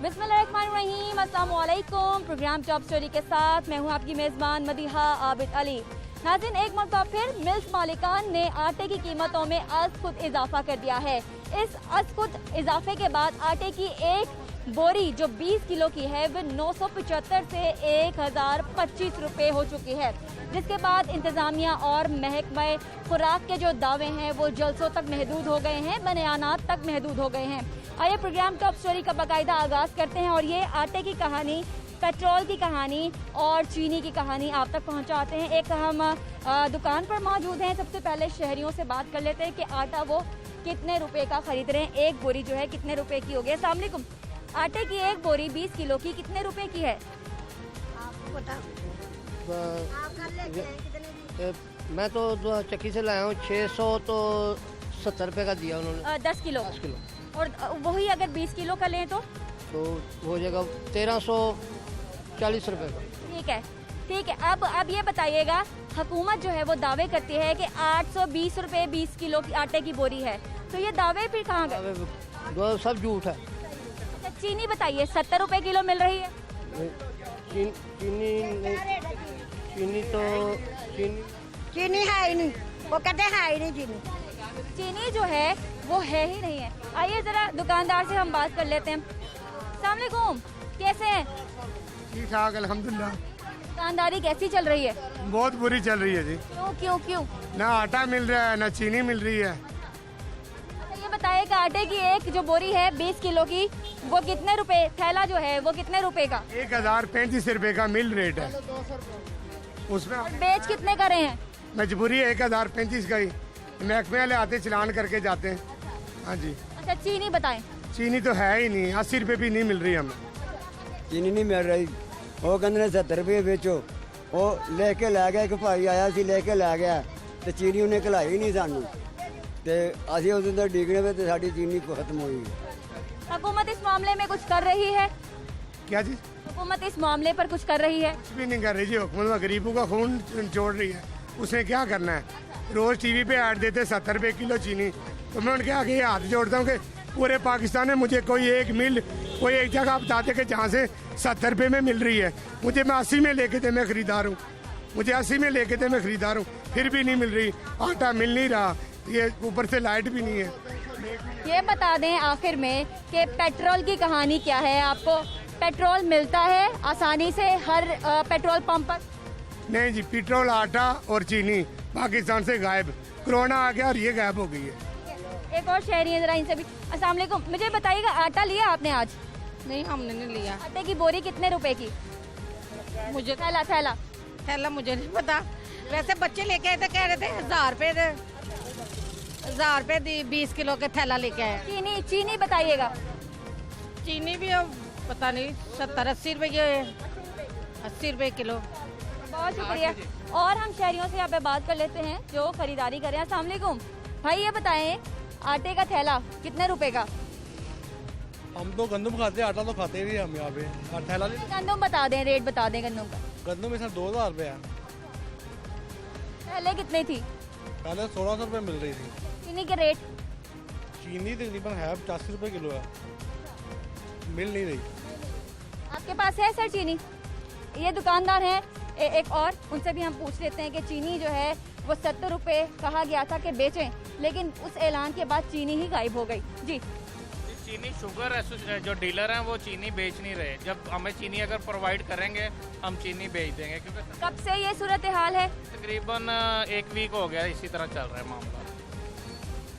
बिस्मिल्लाहिर्रहमानिर्रहीम, अस्सलाम वालेकुम। प्रोग्राम जॉब स्टोरी के साथ मैं हूं आपकी मेज़बान मदीहा आबिद अली। नाज़रीन, एक मरतबा फिर मिल्क मालिकान ने आटे की कीमतों में अज़खुद इजाफा कर दिया है। इस अज़खुद इजाफे के बाद आटे की एक बोरी जो 20 किलो की है वो 975 से 1025 रुपये हो चुकी है, जिसके बाद इंतज़ामिया और महकमा खुराक के जो दावे हैं वो जलसों तक महदूद हो गए हैं, बयानात तक महदूद हो गए हैं। आइए प्रोग्राम टॉप स्टोरी का बाकायदा आगाज़ करते हैं और ये आटे की कहानी, पेट्रोल की कहानी और चीनी की कहानी आप तक पहुंचाते हैं। एक हम दुकान पर मौजूद हैं। सबसे पहले शहरियों से बात कर लेते हैं कि आटा वो कितने रुपए का खरीद रहे हैं, एक बोरी जो है कितने रुपए की होगी। अस्सलाम वालेकुम। आटे की एक बोरी 20 किलो की कितने रुपए की है? आपको बताओ। मैं तो चक्की से लाया हूँ 600 तो 70 रुपये का दिया उन्होंने। 10 किलो। 10 किलो और वही अगर 20 किलो का लें तो हो जाएगा 1340 रुपये का। ठीक है, ठीक है। अब ये बताइएगा, हुकूमत जो है वो दावे करती है कि 820 रुपए 20 किलो की आटे की बोरी है, तो ये दावे फिर कहाँ गए? वो सब झूठ है। अच्छा, चीनी बताइए, 70 रुपए किलो मिल रही है। चीनी है ही नहीं, वो कहते हैं ही नहीं चीनी। चीनी जो है वो है ही नहीं है। आइए जरा दुकानदार से हम बात कर लेते हैं। अस्सलाम वालेकुम, कैसे हैं? ठीक ठाक अल्हम्दुलिल्लाह। दुकानदारी कैसी चल रही है? बहुत बुरी चल रही है जी। क्यों क्यों क्यों? ना आटा मिल रहा है ना चीनी मिल रही है। अच्छा, ये बताइए कि आटे की एक जो बोरी है 20 किलो की वो कितने रुपए, थैला जो है वो कितने रुपए का? 1035 रुपये का मिल रेट है। उसमें बेच कितने का रहे हैं? मजबूरी है 1035 का ही। महकमे वाले आते चलान करके जाते हैं। हाँ जी। अच्छा, चीनी बताएं। चीनी तो है ही नहीं, 80 रुपये भी नहीं मिल रही हमें। चीनी नहीं मिल रही। वो कहते 70 रुपये बेचो। वो लेके लै गया, एक भाई आया सी लेके लै गया तो चीनी उन्हें घलाई नहीं सानू, ते असीं उस दिन डिगने पे साडी चीनी खत्म हुई। हुकूमत इस मामले में कुछ कर रही है? क्या जी? हुकूमत इस मामले पर कुछ कर रही है? कुछ भी नहीं कर रही जी। हुकूमत गरीबों का खून छोड़ रही है। उसने क्या करना है? रोज टीवी पे ऐड देते 70 रुपये किलो चीनी, तो मैं उनके आगे हाथ जोड़ता हूँ कि पूरे पाकिस्तान में मुझे कोई एक मिल, कोई एक जगह बताते कि जहाँ से 70 रुपये में मिल रही है। मुझे मैं 80 में लेके थे, मैं खरीदार हूँ। मुझे 80 में लेके थे, मैं खरीदार हूँ, फिर भी नहीं मिल रही। आटा मिल नहीं रहा, ये ऊपर से लाइट भी नहीं है। ये बता दें आखिर में कि पेट्रोल की कहानी क्या है। आपको पेट्रोल मिलता है आसानी से हर पेट्रोल पंप पर? नहीं जी, पेट्रोल, आटा और चीनी पाकिस्तान से गायब। कोरोना आ गया और ये गायब हो गई है। एक और शहरी है, जरा इनसे भी। अस्सलाम वालेकुम, मुझे बताइएगा आटा लिया आपने आज? नहीं, हमने नहीं लिया। आटे की बोरी कितने रुपए की? मुझे थैला थैला थैला मुझे नहीं पता। वैसे बच्चे लेके आए थे, कह रहे थे 1000 रुपए दे, 1000 रुपए 20 किलो के थैला लेके आए। चीनी, चीनी बताइएगा। चीनी भी अब पता नहीं 70-80 रुपये, 80 रुपए किलो। बहुत शुक्रिया। और हम शहरियों से यहाँ पे बात कर लेते हैं जो खरीदारी कर रहे हैं। अस्सलाम वालेकुम भाई, ये बताएं आटे का थैला कितने रुपए का? हम तो गंदम खाते हैं, आटा तो खाते नहीं हम यहाँ पे। और थैला गंदम बता दें, रेट बता दें गंदम का। गंदम में सर 2000 रुपये है। पहले कितनी थी? पहले 1600 रुपये मिल रही थी। चीनी के रेट? चीनी तकरीबन है 85 रुपये किलो है, मिल नहीं रही। आपके पास है सर चीनी? ये दुकानदार हैं एक और, उनसे भी हम पूछ लेते हैं कि चीनी जो है वो 70 रुपये कहा गया था कि बेचें, लेकिन उस ऐलान के बाद चीनी ही गायब हो गई। जी, चीनी शुगर जो डीलर हैं वो चीनी बेच नहीं रहे। जब हमें चीनी अगर प्रोवाइड करेंगे हम चीनी बेच देंगे, क्योंकि कब से ये सूरत हाल है? तकरीबन 1 वीक हो गया इसी तरह चल रहा है मामला।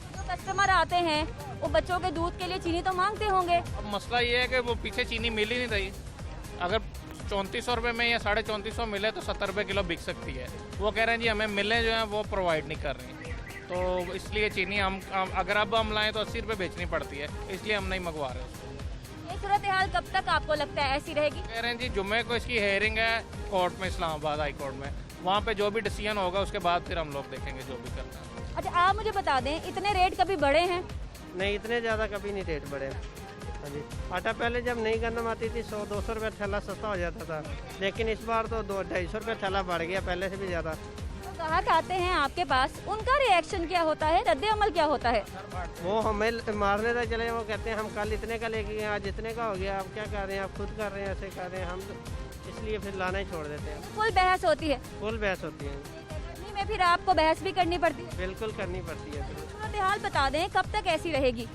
जो कस्टमर आते हैं वो बच्चों के दूध के लिए चीनी तो मांगते होंगे। अब मसला ये है कि वो पीछे चीनी मिल ही नहीं रही। अगर 3400 रुपये में या 3450 मिले तो 70 रुपये किलो बिक सकती है। वो कह रहे हैं जी हमें मिले जो हैं वो प्रोवाइड नहीं कर रही, तो इसलिए चीनी हम अगर अब हम लाएँ तो 80 रुपये बेचनी पड़ती है, इसलिए हम नहीं मंगवा रहे उसको। ये सूरत हाल कब तक आपको लगता है ऐसी रहेगी? कह रहे हैं जी जुम्मे को इसकी हेयरिंग है कोर्ट में, इस्लामाबाद हाई कोर्ट में। वहाँ पे जो भी डिसीजन होगा उसके बाद फिर हम लोग देखेंगे जो भी करना है। अच्छा, आप मुझे बता दें, इतने रेट कभी बढ़े हैं? नहीं, इतने ज़्यादा कभी नहीं रेट बढ़े। हाँ जी, आटा पहले जब नई गंदम आती थी 100-200 रुपये थैला सस्ता हो जाता था, लेकिन इस बार तो 200-250 रुपये थैला बढ़ गया, पहले से भी ज़्यादा। ग्राहक आते हैं आपके पास, उनका रिएक्शन क्या होता है, रद्द अमल क्या होता है? वो हमें मारने तक चले, वो कहते हैं हम कल इतने का लेके गए, आज इतने का हो गया, आप क्या कर रहे हैं, आप खुद कर रहे हैं, ऐसे कर रहे हैं, हम इसलिए फिर लाना ही छोड़ देते हैं। फुल बहस होती है, फुल बहस होती है, गर्मी में फिर आपको बहस भी करनी पड़ती है। बिल्कुल करनी पड़ती है। सूरत हाल बता दें, कब तक ऐसी रहेगी?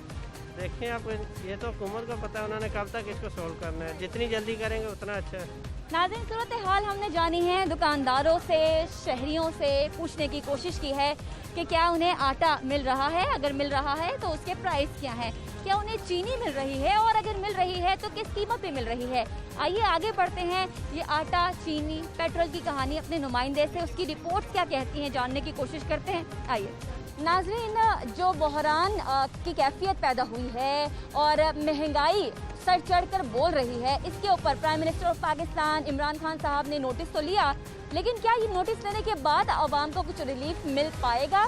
देखें आप, ये तो हुकूमत को पता है उन्होंने कब तक इसको सोल्व करना है, जितनी जल्दी करेंगे उतना अच्छा है। नाज़रीन, सूरत हाल हमने जानी है, दुकानदारों से, शहरियों से पूछने की कोशिश की है कि क्या उन्हें आटा मिल रहा है, अगर मिल रहा है तो उसके प्राइस क्या हैं, क्या उन्हें चीनी मिल रही है और अगर मिल रही है तो किस कीमत पे मिल रही है। आइए आगे बढ़ते हैं, ये आटा, चीनी, पेट्रोल की कहानी अपने नुमाइंदे से, उसकी रिपोर्ट्स क्या कहती हैं जानने की कोशिश करते हैं। आइए नाज़रीन, जो बहरान की कैफियत पैदा हुई है और महंगाई सर चढ़कर बोल रही है, इसके ऊपर prime minister of Pakistan Imran Khan साहब ने नोटिस तो लिया, लेकिन क्या ये नोटिस लेने के बाद आवाम को कुछ रिलीफ मिल पाएगा?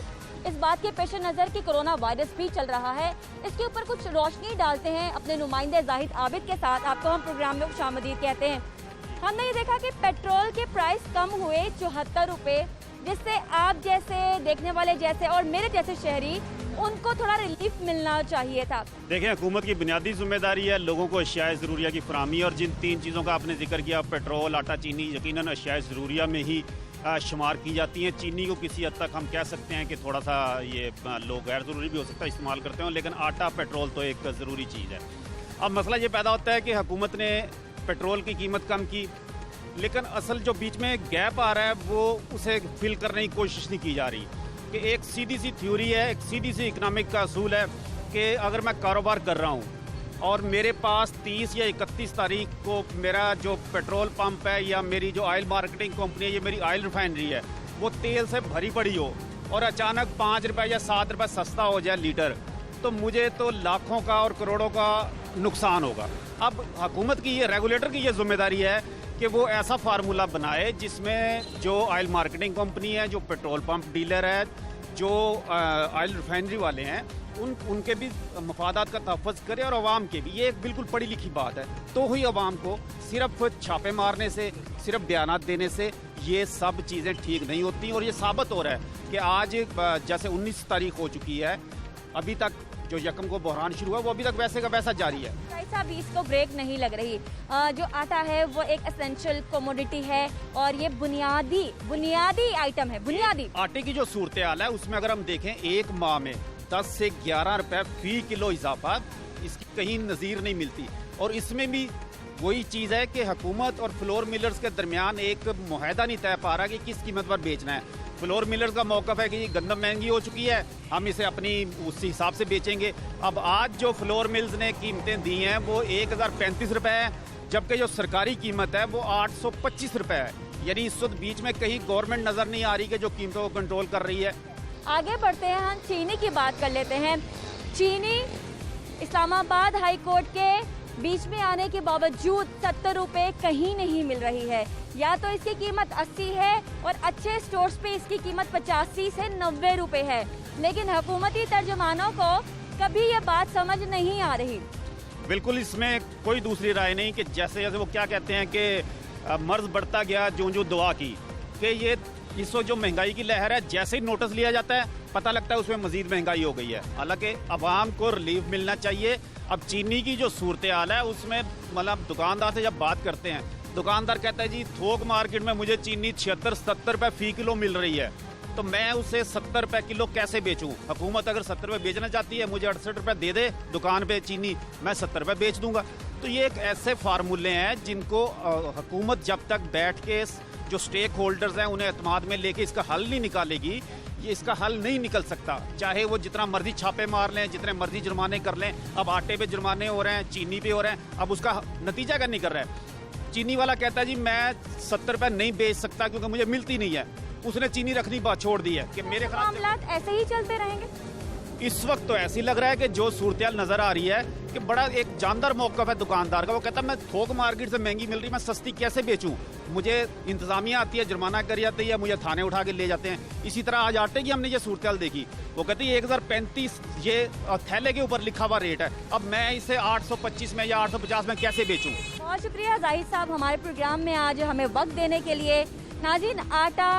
इस बात के पेश नज़र कि कोरोना वायरस भी चल रहा है, इसके ऊपर कुछ रोशनी डालते हैं अपने नुमाइंदे जाहिद आबिद के साथ। आपको हम प्रोग्राम में खुशामदीद कहते हैं। हमने ये देखा कि पेट्रोल के प्राइस कम हुए 74 रुपये, जिससे आप जैसे, देखने वाले जैसे और मेरे जैसे शहरी, उनको थोड़ा रिलीफ मिलना चाहिए था। देखें, हुकूमत की बुनियादी जिम्मेदारी है लोगों को अशियाए ज़रूरिया की फराहमी, और जिन 3 चीज़ों का आपने जिक्र किया, पेट्रोल, आटा, चीनी, यकीनन अशियाए ज़रूरिया में ही शुमार की जाती हैं। चीनी को किसी हद तक हम कह सकते हैं कि थोड़ा सा ये लोग गैर ज़रूरी भी हो सकता है इस्तेमाल करते हैं, लेकिन आटा, पेट्रोल तो एक ज़रूरी चीज़ है। अब मसला ये पैदा होता है कि हुकूमत ने पेट्रोल की कीमत कम की, लेकिन असल जो बीच में गैप आ रहा है वो उसे फिल करने की कोशिश नहीं की जा रही। कि एक सीधी सी थ्योरी है, एक सीधी सी इकनॉमिक का असूल है कि अगर मैं कारोबार कर रहा हूँ और मेरे पास 30 या 31 तारीख को मेरा जो पेट्रोल पंप है या मेरी जो ऑयल मार्केटिंग कंपनी है, ये मेरी ऑयल रिफाइनरी है, वो तेल से भरी पड़ी हो और अचानक 5 रुपये या 7 रुपये सस्ता हो जाए लीटर, तो मुझे तो लाखों का और करोड़ों का नुकसान होगा। अब हुकूमत की ये, रेगुलेटर की ये जिम्मेदारी है कि वो ऐसा फार्मूला बनाए जिसमें जो ऑयल मार्केटिंग कंपनी है, जो पेट्रोल पंप डीलर है, जो ऑयल रिफाइनरी वाले हैं, उनके भी मफादात का तहफ़्फ़ुज़ करे और अवाम के भी। ये एक बिल्कुल पढ़ी लिखी बात है। तो ही अवाम को सिर्फ छापे मारने से, सिर्फ बयानात देने से ये सब चीज़ें ठीक नहीं होती। और ये साबित हो रहा है कि आज जैसे 19 तारीख हो चुकी है, अभी तक जो यकम को बहरान शुरू हुआ वो अभी तक वैसे का वैसा जारी है। साहब, इसको ब्रेक नहीं लग रही। जो आटा है वो एक एसेंशियल कमोडिटी है और ये बुनियादी आइटम है, बुनियादी। आटे की जो सूरत हाल है उसमें अगर हम देखें, एक माह में 10 से 11 रुपए फी किलो इजाफा, इसकी कहीं नज़ीर नहीं मिलती। और इसमें भी वही चीज़ है कि हुकूमत और फ्लोर मिलर्स के दरमियान एक मुआहदा नहीं तय पा रहा कि किस कीमत पर बेचना है। फ्लोर मिलर्स का मौक़िफ़ है कि गंदम महंगी हो चुकी है, हम इसे अपनी उस हिसाब से बेचेंगे। अब आज जो फ्लोर मिल्स ने कीमतें दी हैं वो 1035 रुपये है, जबकि जो सरकारी कीमत है वो 825 रुपये है। यानी इस वक्त बीच में कहीं गवर्नमेंट नज़र नहीं आ रही कि जो कीमतों को कंट्रोल कर रही है। आगे बढ़ते हैं, हम चीनी की बात कर लेते हैं। चीनी इस्लामाबाद हाई कोर्ट के बीच में आने के बावजूद 70 रुपये कहीं नहीं मिल रही है। या तो इसकी कीमत 80 है और अच्छे स्टोर्स पे इसकी कीमत 85 से 90 रुपये है, लेकिन हुकूमती तर्जुमानों को कभी ये बात समझ नहीं आ रही। बिल्कुल, इसमें कोई दूसरी राय नहीं कि जैसे जैसे वो क्या कहते हैं कि मर्ज बढ़ता गया जो जो दुआ की, कि ये इस वक्त जो महंगाई की लहर है, जैसे ही नोटिस लिया जाता है पता लगता है उसमें मजीद महंगाई हो गई है। हालांकि अवाम को रिलीफ मिलना चाहिए। अब चीनी की जो सूरत हाल है उसमें मतलब दुकानदार से जब बात करते हैं, दुकानदार कहता है जी थोक मार्केट में मुझे चीनी 76-77 रुपये फी किलो मिल रही है, तो मैं उसे 70 रुपये किलो कैसे बेचूं? हुकूमत अगर 70 रुपये बेचना चाहती है, मुझे 68 रुपये दे दे दुकान पे चीनी, मैं 70 रुपये बेच दूंगा। तो ये एक ऐसे फार्मूले हैं जिनको हुकूमत जब तक बैठ के जो स्टेक होल्डर्स हैं उन्हें एतमाद में लेके इसका हल नहीं निकालेगी, ये इसका हल नहीं निकल सकता। चाहे वो जितना मर्जी छापे मार लें, जितने मर्जी जुर्माने कर लें। अब आटे पे जुर्माने हो रहे हैं, चीनी पे हो रहे हैं, अब उसका नतीजा क्या नहीं कर रहा है। चीनी वाला कहता है जी मैं 70 रुपये नहीं बेच सकता क्योंकि मुझे मिलती नहीं है, उसने चीनी रखनी बात छोड़ दी है। कि मेरे मामलात ऐसे ही चलते रहेंगे। इस वक्त तो ऐसी लग रहा है कि जो सूरत नजर आ रही है कि बड़ा एक जानदार मौक़िफ़ है दुकानदार का। वो कहता है मैं थोक मार्केट से महंगी मिल रही, मैं सस्ती कैसे बेचूं? मुझे इंतजामिया आती है, जुर्माना कर जाती है, मुझे थाने उठा के ले जाते हैं। इसी तरह आज आटे की हमने ये सूरत देखी, वो कहती है 1035 ये थैले के ऊपर लिखा हुआ रेट है, अब मैं इसे 825 में या 850 में कैसे बेचूं? बहुत शुक्रिया जाहिद साहब हमारे प्रोग्राम में आज हमें वक्त देने के लिए। नाज़रीन, आटा,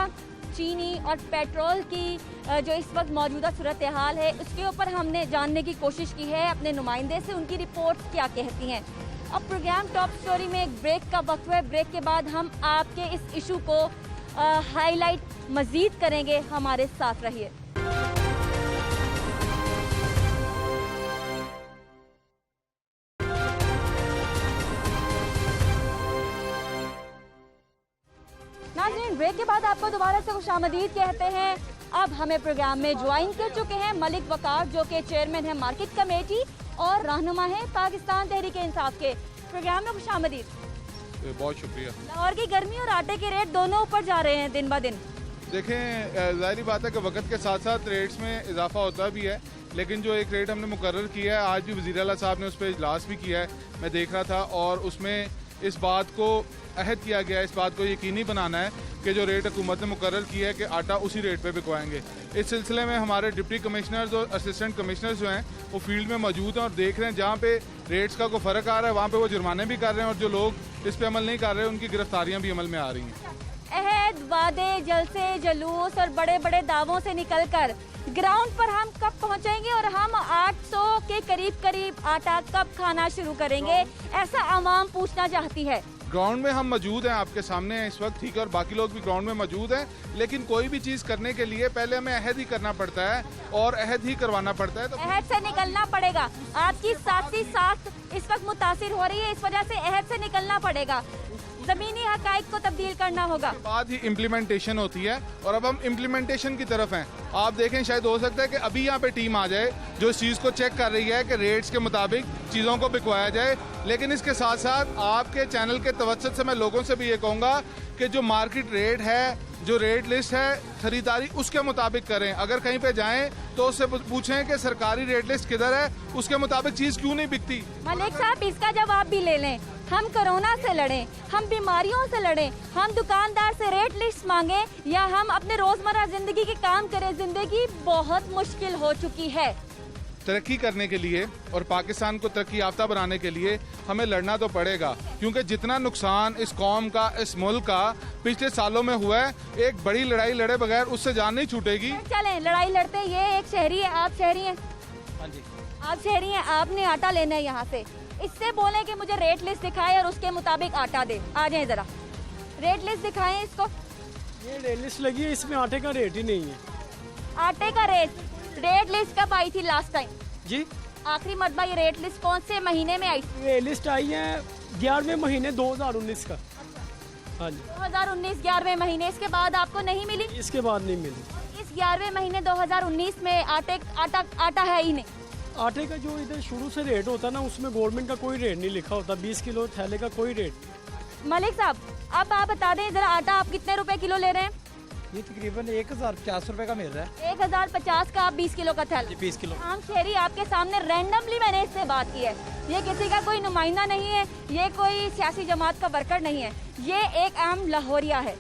चीनी और पेट्रोल की जो इस वक्त मौजूदा सूरत हाल है उसके ऊपर हमने जानने की कोशिश की है अपने नुमाइंदे से, उनकी रिपोर्ट क्या कहती हैं। अब प्रोग्राम टॉप स्टोरी में एक ब्रेक का वक्त है। ब्रेक के बाद हम आपके इस इशू को हाईलाइट मजीद करेंगे, हमारे साथ रहिए। नाज़रीन, ब्रेक के बाद आपको दोबारा से खुशामदीद कहते हैं। अब हमें प्रोग्राम में ज्वाइन कर चुके हैं मलिक वकार, जो कि चेयरमैन है मार्केट कमेटी और रहनुमा है पाकिस्तान तहरीक इंसाफ के। प्रोग्राम में खुशामदीद। बहुत शुक्रिया। लाहौर की गर्मी और आटे के रेट दोनों ऊपर जा रहे हैं दिन ब दिन। देखें, जाहिर बात है कि वक्त के साथ साथ रेट्स में इजाफा होता भी है, लेकिन जो एक रेट हमने मुकर्रर किया है, आज भी वज़ीर आला साहब ने उस पर इजलास भी किया है, मैं देख रहा था, और उसमें इस बात को अहद किया गया है, इस बात को यकीनी बनाना है कि जो रेट हुकूमत ने मुकर्रर किया है कि आटा उसी रेट पे बिकवाएंगे। इस सिलसिले में हमारे डिप्टी कमिश्नर्स और असिस्टेंट कमिश्नर्स जो हैं वो फील्ड में मौजूद हैं और देख रहे हैं जहाँ पे रेट्स का कोई फ़र्क आ रहा है वहाँ पे वो जुर्माने भी कर रहे हैं, और जो लोग इस पे अमल नहीं कर रहे उनकी गिरफ्तारियाँ भी अमल में आ रही हैं। अहद, वादे, जलसे, जलूस और बड़े बड़े दावों से निकलकर ग्राउंड पर हम कब पहुंचेंगे और हम 800 के करीब आटा कब खाना शुरू करेंगे, ऐसा आवाम पूछना चाहती है। ग्राउंड में हम मौजूद हैं, आपके सामने हैं इस वक्त, ठीक है, और बाकी लोग भी ग्राउंड में मौजूद हैं, लेकिन कोई भी चीज़ करने के लिए पहले हमें अहद ही करना पड़ता है और अहद ही करवाना पड़ता है। तो अहद से निकलना पड़ेगा। आपकी साथी साथ इस वक्त मुतासिर हो रही है, इस वजह से अहद से निकलना पड़ेगा, जमीनी हकाइक को तब्दील करना होगा। बाद ही इम्प्लीमेंटेशन होती है और अब हम इम्प्लीमेंटेशन की तरफ हैं। आप देखें, शायद हो सकता है कि अभी यहाँ पे टीम आ जाए जो इस चीज़ को चेक कर रही है कि रेट्स के मुताबिक चीज़ों को बिकवाया जाए, लेकिन इसके साथ साथ आपके चैनल के तवज्जुह से मैं लोगों से भी ये कहूँगा कि जो मार्केट रेट है, जो रेट लिस्ट है, खरीदारी उसके मुताबिक करें। अगर कहीं पे जाएं तो उससे पूछें कि सरकारी रेट लिस्ट किधर है, उसके मुताबिक चीज़ क्यों नहीं बिकती। मलिक साहब, इसका जवाब भी ले लें। हम कोरोना से लड़ें, हम बीमारियों से लड़ें, हम दुकानदार से रेट लिस्ट मांगे, या हम अपने रोजमर्रा जिंदगी के काम करें, जिंदगी बहुत मुश्किल हो चुकी है। तरक्की करने के लिए और पाकिस्तान को तरक्की याफ्ता बनाने के लिए हमें लड़ना तो पड़ेगा, क्योंकि जितना नुकसान इस कौम का, इस मुल्क का पिछले सालों में हुआ है, एक बड़ी लड़ाई लड़े बगैर उससे जान नहीं छूटेगी। चलें, लड़ाई लड़ते। ये एक शहरी है, आप शहरी हैं? हाँ जी। आप शहरी हैं, आपने आटा लेना है यहाँ से, इससे बोलें कि मुझे रेट लिस्ट दिखाए और उसके मुताबिक आटा दे। आ जाए जरा, रेट लिस्ट दिखाएं इसको। ये रेट लिस्ट लगी है, इसमें आटे का रेट ही नहीं है। आटे का रेट लिस्ट कब आई थी लास्ट टाइम जी? आखिरी मरतबा ये रेट लिस्ट कौन से महीने में आई थी? रेट लिस्ट आई है 11वें महीने 2019 का। हाँ जी, 2019 11वें महीने। इसके बाद आपको नहीं मिली? इसके बाद नहीं मिली। इस 11वें महीने 2019 में आटा है ही नहीं। आटे का जो इधर शुरू से रेट होता है ना, उसमें गवर्नमेंट का कोई रेट नहीं लिखा होता, 20 किलो थैले का कोई रेट। मलिक साहब, अब आप बता दें जरा, आटा आप कितने रुपए किलो ले रहे हैं? ये तकरीबन 1050 रुपए का मिल रहा है। 1050 का, आप 20 किलो का थैला। 20 किलो। आम शहरी आपके सामने रैंडमली मैंने इससे बात की है, ये किसी का कोई नुमाइंदा नहीं है, ये कोई सियासी जमात का वर्कर नहीं है, ये एक आम लाहौरिया है।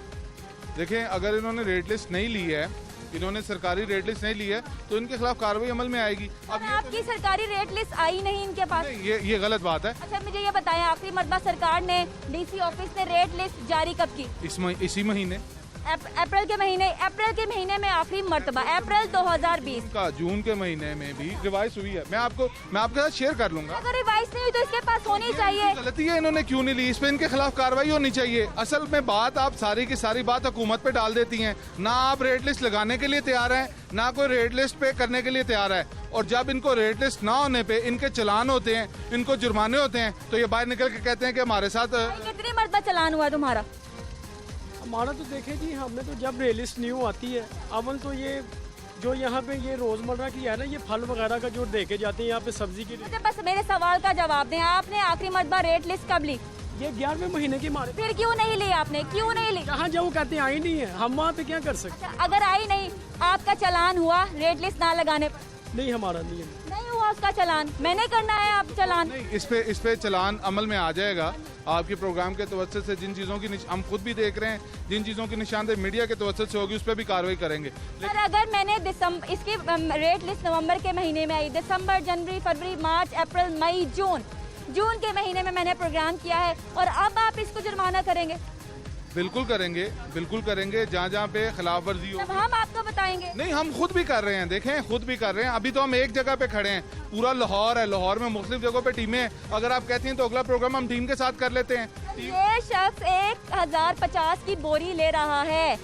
देखें, अगर इन्होंने रेट लिस्ट नहीं ली है, इन्होंने सरकारी रेट लिस्ट नहीं ली है, तो इनके खिलाफ कार्रवाई अमल में आएगी। अब आपकी सरकारी रेट लिस्ट आई नहीं इनके पास? ये गलत बात है। अच्छा, मुझे ये बताएं, आखिरी मरतबा सरकार ने, डीसी ऑफिस ने रेट लिस्ट जारी कब की? इसी महीने, अप्रैल के महीने में आखिरी मरतबा, अप्रैल 2020 का। जून के महीने में भी रिवाइज हुई है, मैं आपके साथ शेयर कर लूंगा। अगर रिवाइज नहीं हुई तो इसके पास होनी चाहिए। गलती है, इन्होंने क्यों नहीं ली, इस पे इनके खिलाफ कार्रवाई होनी चाहिए। असल में बात आप सारी की सारी बात हुकूमत पे डाल देती हैं, ना आप रेट लिस्ट लगाने के लिए तैयार हैं, ना कोई रेट लिस्ट पे करने के लिए तैयार है, और जब इनको रेट लिस्ट ना होने पे इनके चलान होते हैं, इनको जुर्माने होते हैं, तो ये बाहर निकल के कहते हैं कि हमारे साथ। कितनी मरतबा चलान हुआ तुम्हारा? हमारा तो देखे जी, हमने तो जब रेट लिस्ट न्यू आती है, अमल तो ये जो यहाँ पे ये रोजमर्रा की है ना, ये फल वगैरह का जो देके जाते हैं यहाँ पे सब्जी की। मुझे बस मेरे सवाल का जवाब दें, आपने आखिरी मरतबा रेट लिस्ट कब ली? ये 11वें महीने की मारे। फिर क्यों नहीं ली आपने, क्यों नहीं ली? जहाँ जाऊँ कहते हैं आई नहीं है, हम वहाँ पे क्या कर सकते? अगर आई नहीं, आपका चलान हुआ रेट लिस्ट ना लगाने पर? नहीं, हमारा नहीं है। नहीं हुआ उसका चलान, मैंने करना है आप चलान? नहीं, इस पे चलान अमल में आ जाएगा। आपके प्रोग्राम के तवज्जुह से जिन चीज़ों की हम खुद भी देख रहे हैं, जिन चीज़ों की निशानदेही मीडिया के तवज्जुह से होगी, उस पर भी कार्रवाई करेंगे। सर, अगर मैंने इसकी रेट लिस्ट नवंबर के महीने में आई, दिसंबर, जनवरी, फरवरी, मार्च, अप्रैल, मई, जून के महीने में मैंने प्रोग्राम किया है, और अब आप इसको जुर्माना करेंगे? बिल्कुल करेंगे जहाँ जहाँ पे खिलाफ वर्जी हो। जब हम आपको बताएंगे। नहीं, हम खुद भी कर रहे हैं, देखें खुद भी कर रहे हैं। अभी तो हम एक जगह पे खड़े हैं, पूरा लाहौर है, लाहौर में मुख्तलिफ जगहों पे टीमें हैं। अगर आप कहती हैं तो अगला प्रोग्राम हम टीम के साथ कर लेते हैं। ये शख्स 1050 की बोरी ले रहा है,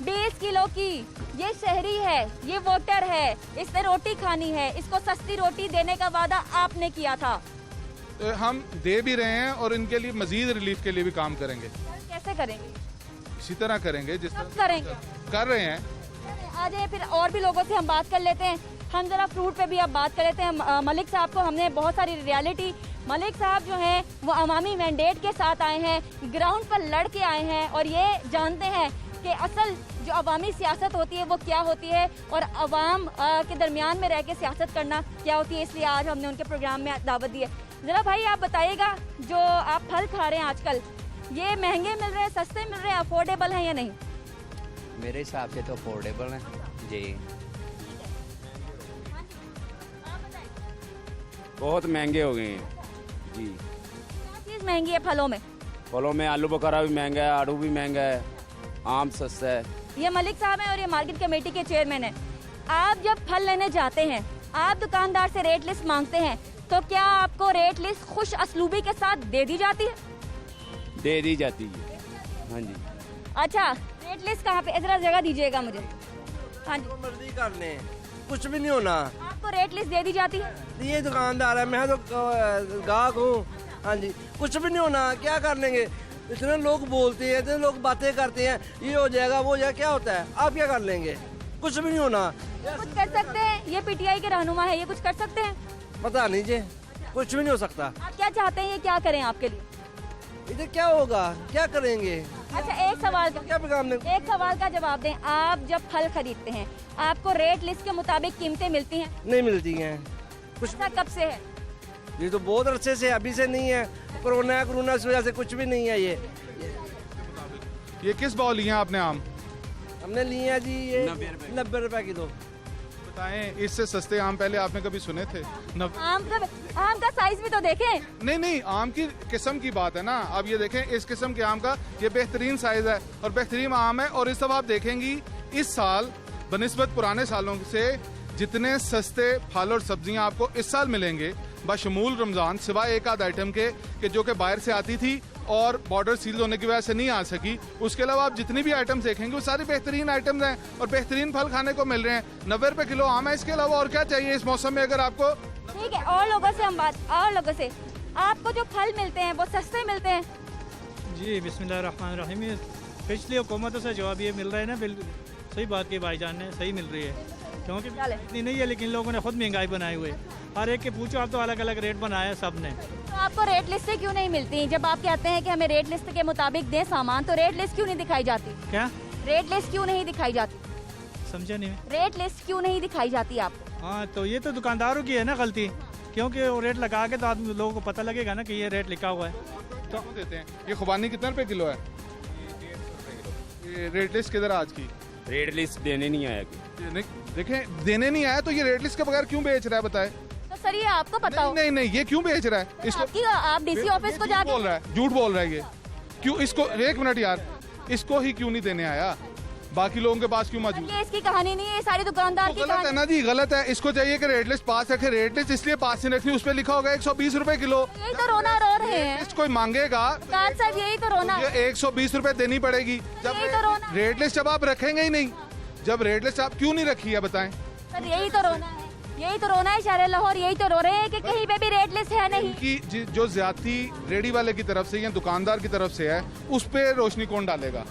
20 किलो की। ये शहरी है, ये वोटर है, इसने रोटी खानी है, इसको सस्ती रोटी देने का वादा आपने किया था। तो हम दे भी रहे हैं और इनके लिए मजीद रिलीफ के लिए भी काम करेंगे। कैसे करेंगे? इसी तरह करेंगे जिस कब तरह करेंगे? कर रहे हैं। आ जाइए फिर और भी लोगों से हम बात कर लेते हैं। हम जरा फ्रूट पे भी अब बात कर लेते हैं। मलिक साहब को हमने बहुत सारी रियलिटी, मलिक साहब जो हैं वो अवामी मैंडेट के साथ आए हैं, ग्राउंड पर लड़ के आए हैं और ये जानते हैं कि असल जो अवामी सियासत होती है वो क्या होती है और अवाम के दरमियान में रह के सियासत करना क्या होती है। इसलिए आज हमने उनके प्रोग्राम में दावत दी है। जरा भाई आप बताइएगा, जो आप फल खा रहे हैं आजकल, ये महंगे मिल रहे हैं, सस्ते मिल रहे हैं, अफोर्डेबल हैं या नहीं? मेरे हिसाब से तो अफोर्डेबल है जी। बहुत महंगे हो गए हैं जी। क्या चीज़ महंगी है फलों में? फलों में आलू बुखारा भी महंगा है, आड़ू भी महंगा है, आम सस्ता है। ये मलिक साहब हैं और ये मार्केट कमेटी के चेयरमैन हैं। आप जब फल लेने जाते हैं, आप दुकानदार से रेट लिस्ट मांगते हैं, तो क्या आपको रेट लिस्ट खुश असलूबी के साथ दे दी जाती है? दे दी जाती है, हाँ जी। अच्छा, रेट लिस्ट कहाँ पे? जरा जगह दीजिएगा मुझे। हाँ जी, मर्जी कर लें, कुछ भी नहीं होना। आपको रेट लिस्ट दे दी जाती है? ये दुकानदार है, मैं तो गाहक हूँ। हाँ जी, कुछ भी नहीं होना, क्या कर लेंगे? इतने लोग बोलते हैं, इतने लोग बातें करते हैं, ये हो जाएगा वो हो जाएगा, क्या होता है? आप क्या कर लेंगे? कुछ भी नहीं होना। कुछ कर सकते हैं? ये पीटीआई के रहनुमा है, ये कुछ कर सकते हैं? पता नहीं जी, कुछ भी नहीं हो सकता। आप क्या चाहते हैं, ये क्या करें आपके लिए? इधर क्या होगा, क्या करेंगे? अच्छा, एक सवाल का क्या पैगाम दें? एक सवाल का जवाब दें। आप जब फल खरीदते हैं, आपको रेट लिस्ट के मुताबिक कीमतें मिलती हैं? नहीं मिलती हैं। कुछ ऐसा कब से है? ये तो बहुत अरसे से, अभी से नहीं है। कोरोना की वजह से कुछ भी नहीं है। ये किस भाव लिए आपने आम? हमने लिए हैं जी ये 90 रुपए किलो। बताएं, इससे सस्ते आम पहले आपने कभी सुने थे? आम का साइज भी तो देखें। नहीं, आम की किस्म की बात है ना। अब ये देखें, इस किस्म के आम का ये बेहतरीन साइज है और बेहतरीन आम है। और इस सब आप देखेंगी, इस साल बनिस्बत पुराने सालों से जितने सस्ते फल और सब्जियां आपको इस साल मिलेंगे, बशमूल रमजान, सिवाय एक आध आइटम के जो कि बाहर से आती थी और बॉर्डर सील होने की वजह से नहीं आ सकी, उसके अलावा आप जितनी भी आइटम्स देखेंगे वो सारी बेहतरीन आइटम्स हैं और बेहतरीन फल खाने को मिल रहे हैं। 90 रुपए किलो आम है, इसके अलावा और क्या चाहिए इस मौसम में? अगर आपको ठीक है, और लोगों से हम बात, और लोगों से, आपको जो फल मिलते हैं वो सस्ते मिलते हैं? जी, बिस्मिल्लाहिर्रहमानिर्रहीम। पिछली हुकूमतों से जवाब ये मिल रहा है ना, सही बात की भाईजान ने, सही मिल रही है, क्योंकि इतनी नहीं है, लेकिन लोगों ने खुद महंगाई बनाई हुई है। हर एक के पूछो आप, तो अलग अलग रेट बनाया है सब ने। तो आपको रेट लिस्ट से क्यों नहीं मिलती? जब आप कहते हैं कि हमें रेट लिस्ट के मुताबिक दें सामान, तो रेट लिस्ट क्यों नहीं दिखाई जाती? क्या रेट लिस्ट क्यों नहीं दिखाई जाती? समझा नहीं। रेट लिस्ट क्यों नहीं दिखाई जाती आपको? हाँ, तो ये तो दुकानदारों की है ना गलती, क्योंकि वो रेट लगा के तो आदमी लोगों को पता लगेगा ना कि ये रेट लिखा हुआ है। तो देते हैं। ये खुबानी कितने रुपए किलो है? ये रेट लिस्ट किधर आज की? रेट लिस्ट देने नहीं आया। देखें, देने नहीं आया तो ये रेट लिस्ट के बगैर क्यों बेच रहा है? बताए तो सर, ये आपको पता हो? नहीं, ये क्यों बेच रहा है? इसको आप डीसी ऑफिस को जाके बोल रहा है, झूठ बोल रहा है ये। क्यों इसको, एक मिनट यार, इसको ही क्यों नहीं देने आया? बाकी लोगों के पास क्यों मौजूद? ये इसकी कहानी नहीं है, ये सारी दुकानदार की गलत है ना जी, गलत है। इसको चाहिए कि रेट लिस्ट पास रखे। रेट लिस्ट इसलिए पास नहीं रखनी, उस पर लिखा होगा 120 रुपए किलो। यही तो रोना रो रहे हैं। लिस्ट कोई मांगेगा साहब, यही तो रोना है। 120 रुपए देनी पड़ेगी। जब रेट लिस्ट जब आप रखेंगे ही नहीं, जब रेट लिस्ट आप क्यों नहीं रखी है बताएं? सर, यही तो रोना है, यही तो रोना है। शहर लाहौर यही तो रो रहे हैं कि कहीं पे भी रेट लिस्ट है नहीं। कि जो ज्यादती रेडी वाले की तरफ से या दुकानदार की तरफ से है, उस पे रोशनी कौन डालेगा?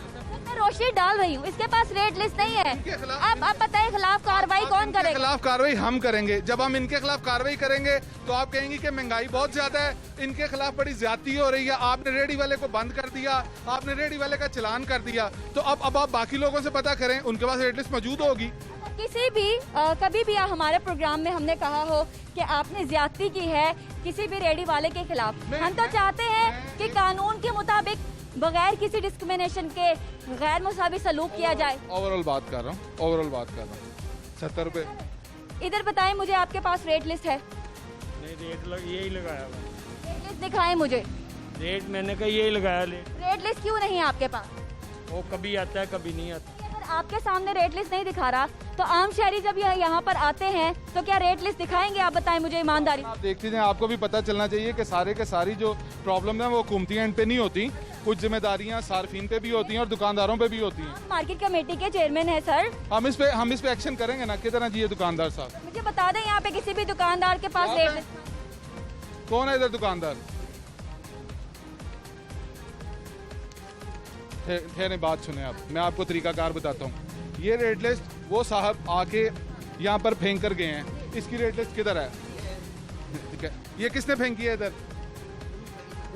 मैं रोशनी डाल रही हूँ, इसके पास रेट लिस्ट नहीं है। आप बताएं, खिलाफ कार्रवाई कौन करेगा? खिलाफ कार्रवाई हम करेंगे। जब हम इनके खिलाफ कार्रवाई करेंगे तो आप कहेंगे कि महंगाई बहुत ज्यादा है, इनके खिलाफ बड़ी ज्यादती हो रही है, आपने रेडी वाले को बंद कर दिया, आपने रेडी वाले का चलान कर दिया। तो अब आप बाकी लोगों से पता करें, उनके पास रेट लिस्ट मौजूद होगी। किसी भी कभी भी हमारे प्रोग्राम में हमने कहा हो कि आपने ज्यादती की है किसी भी रेडी वाले के खिलाफ, हम तो चाहते हैं कि कानून के मुताबिक बगैर किसी डिस्क्रिमिनेशन के गैर मुसावी सलूक किया जाए। ओवरऑल बात कर रहा हूँ, 70 रुपए। इधर बताएं मुझे, आपके पास रेट लिस्ट है? नहीं, रेट यही लगाया हुआ। रेट लिस्ट दिखाएं मुझे। रेट मैंने कहा यही लगाया। रेट लिस्ट क्यों नहीं है आपके पास? वो कभी आता है कभी नहीं आता। अगर आपके सामने रेट लिस्ट नहीं दिखा रहा तो आम शहरी जब यहाँ पर आते हैं तो क्या रेट लिस्ट दिखाएंगे? आप बताएं मुझे ईमानदारी। आप देखती हैं, आपको भी पता चलना चाहिए कि सारे के सारी जो प्रॉब्लम है वो हुकूमती एंड पे नहीं होती, कुछ जिम्मेदारियां सार्फिन पे भी होती हैं और दुकानदारों पे भी होती हैं। मार्केट कमेटी के चेयरमैन है सर। हम इस पे एक्शन करेंगे ना, कितना जी दुकानदार साहब? मुझे बता दें यहाँ पे किसी भी दुकानदार के पास रेट लिस्ट कौन है इधर दुकानदार? ठहरे, बात सुने आप, मैं आपको तरीकाकार बताता हूँ। ये रेट लिस्ट वो साहब आके यहाँ पर फेंक कर गए हैं, इसकी रेट लिस्ट किधर है? ठीक है, ये किसने फेंकी है इधर?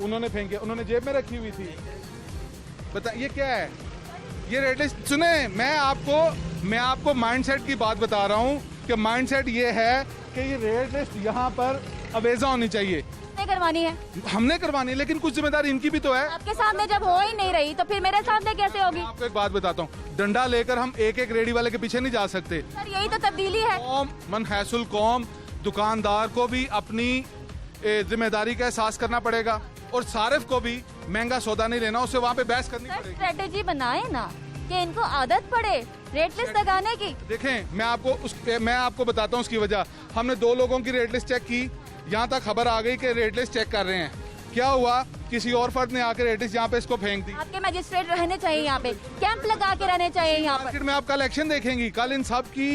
उन्होंने फेंकी, उन्होंने जेब में रखी हुई थी। बता ये क्या है? ये रेट लिस्ट सुने, मैं आपको माइंडसेट की बात बता रहा हूँ कि माइंडसेट ये है कि ये रेट लिस्ट यहाँ पर अवेजा होनी चाहिए। करवानी है, हमने करवानी है, लेकिन कुछ जिम्मेदारी इनकी भी तो है। आपके सामने जब हो ही नहीं रही तो फिर मेरे सामने कैसे होगी? आपको एक बात बताता हूँ, डंडा लेकर हम एक एक रेडी वाले के पीछे नहीं जा सकते। सर यही तो तब्दीली है। कौम मन हैसुल कौम, दुकानदार को भी अपनी जिम्मेदारी का एहसास करना पड़ेगा और सारिफ को भी महंगा सौदा नहीं लेना, उससे वहाँ पे बहस करनी पड़ेगी। स्ट्रेटेजी बनाए ना कि इनको आदत पड़े रेट लिस्ट लगाने की। देखें, मैं आपको बताता हूँ उसकी वजह। हमने 2 लोगों की रेट लिस्ट चेक की, यहाँ तक खबर आ गई कि रेट लिस्ट चेक कर रहे हैं। क्या हुआ, किसी और फर्द ने आकर रेट लिस्ट यहाँ पे इसको फेंक दी। आपके मजिस्ट्रेट रहने चाहिए यहाँ पे, कैंप लगा के रहने चाहिए यहाँ पर। मार्केट में आप कल एक्शन देखेंगी, कल इन सब की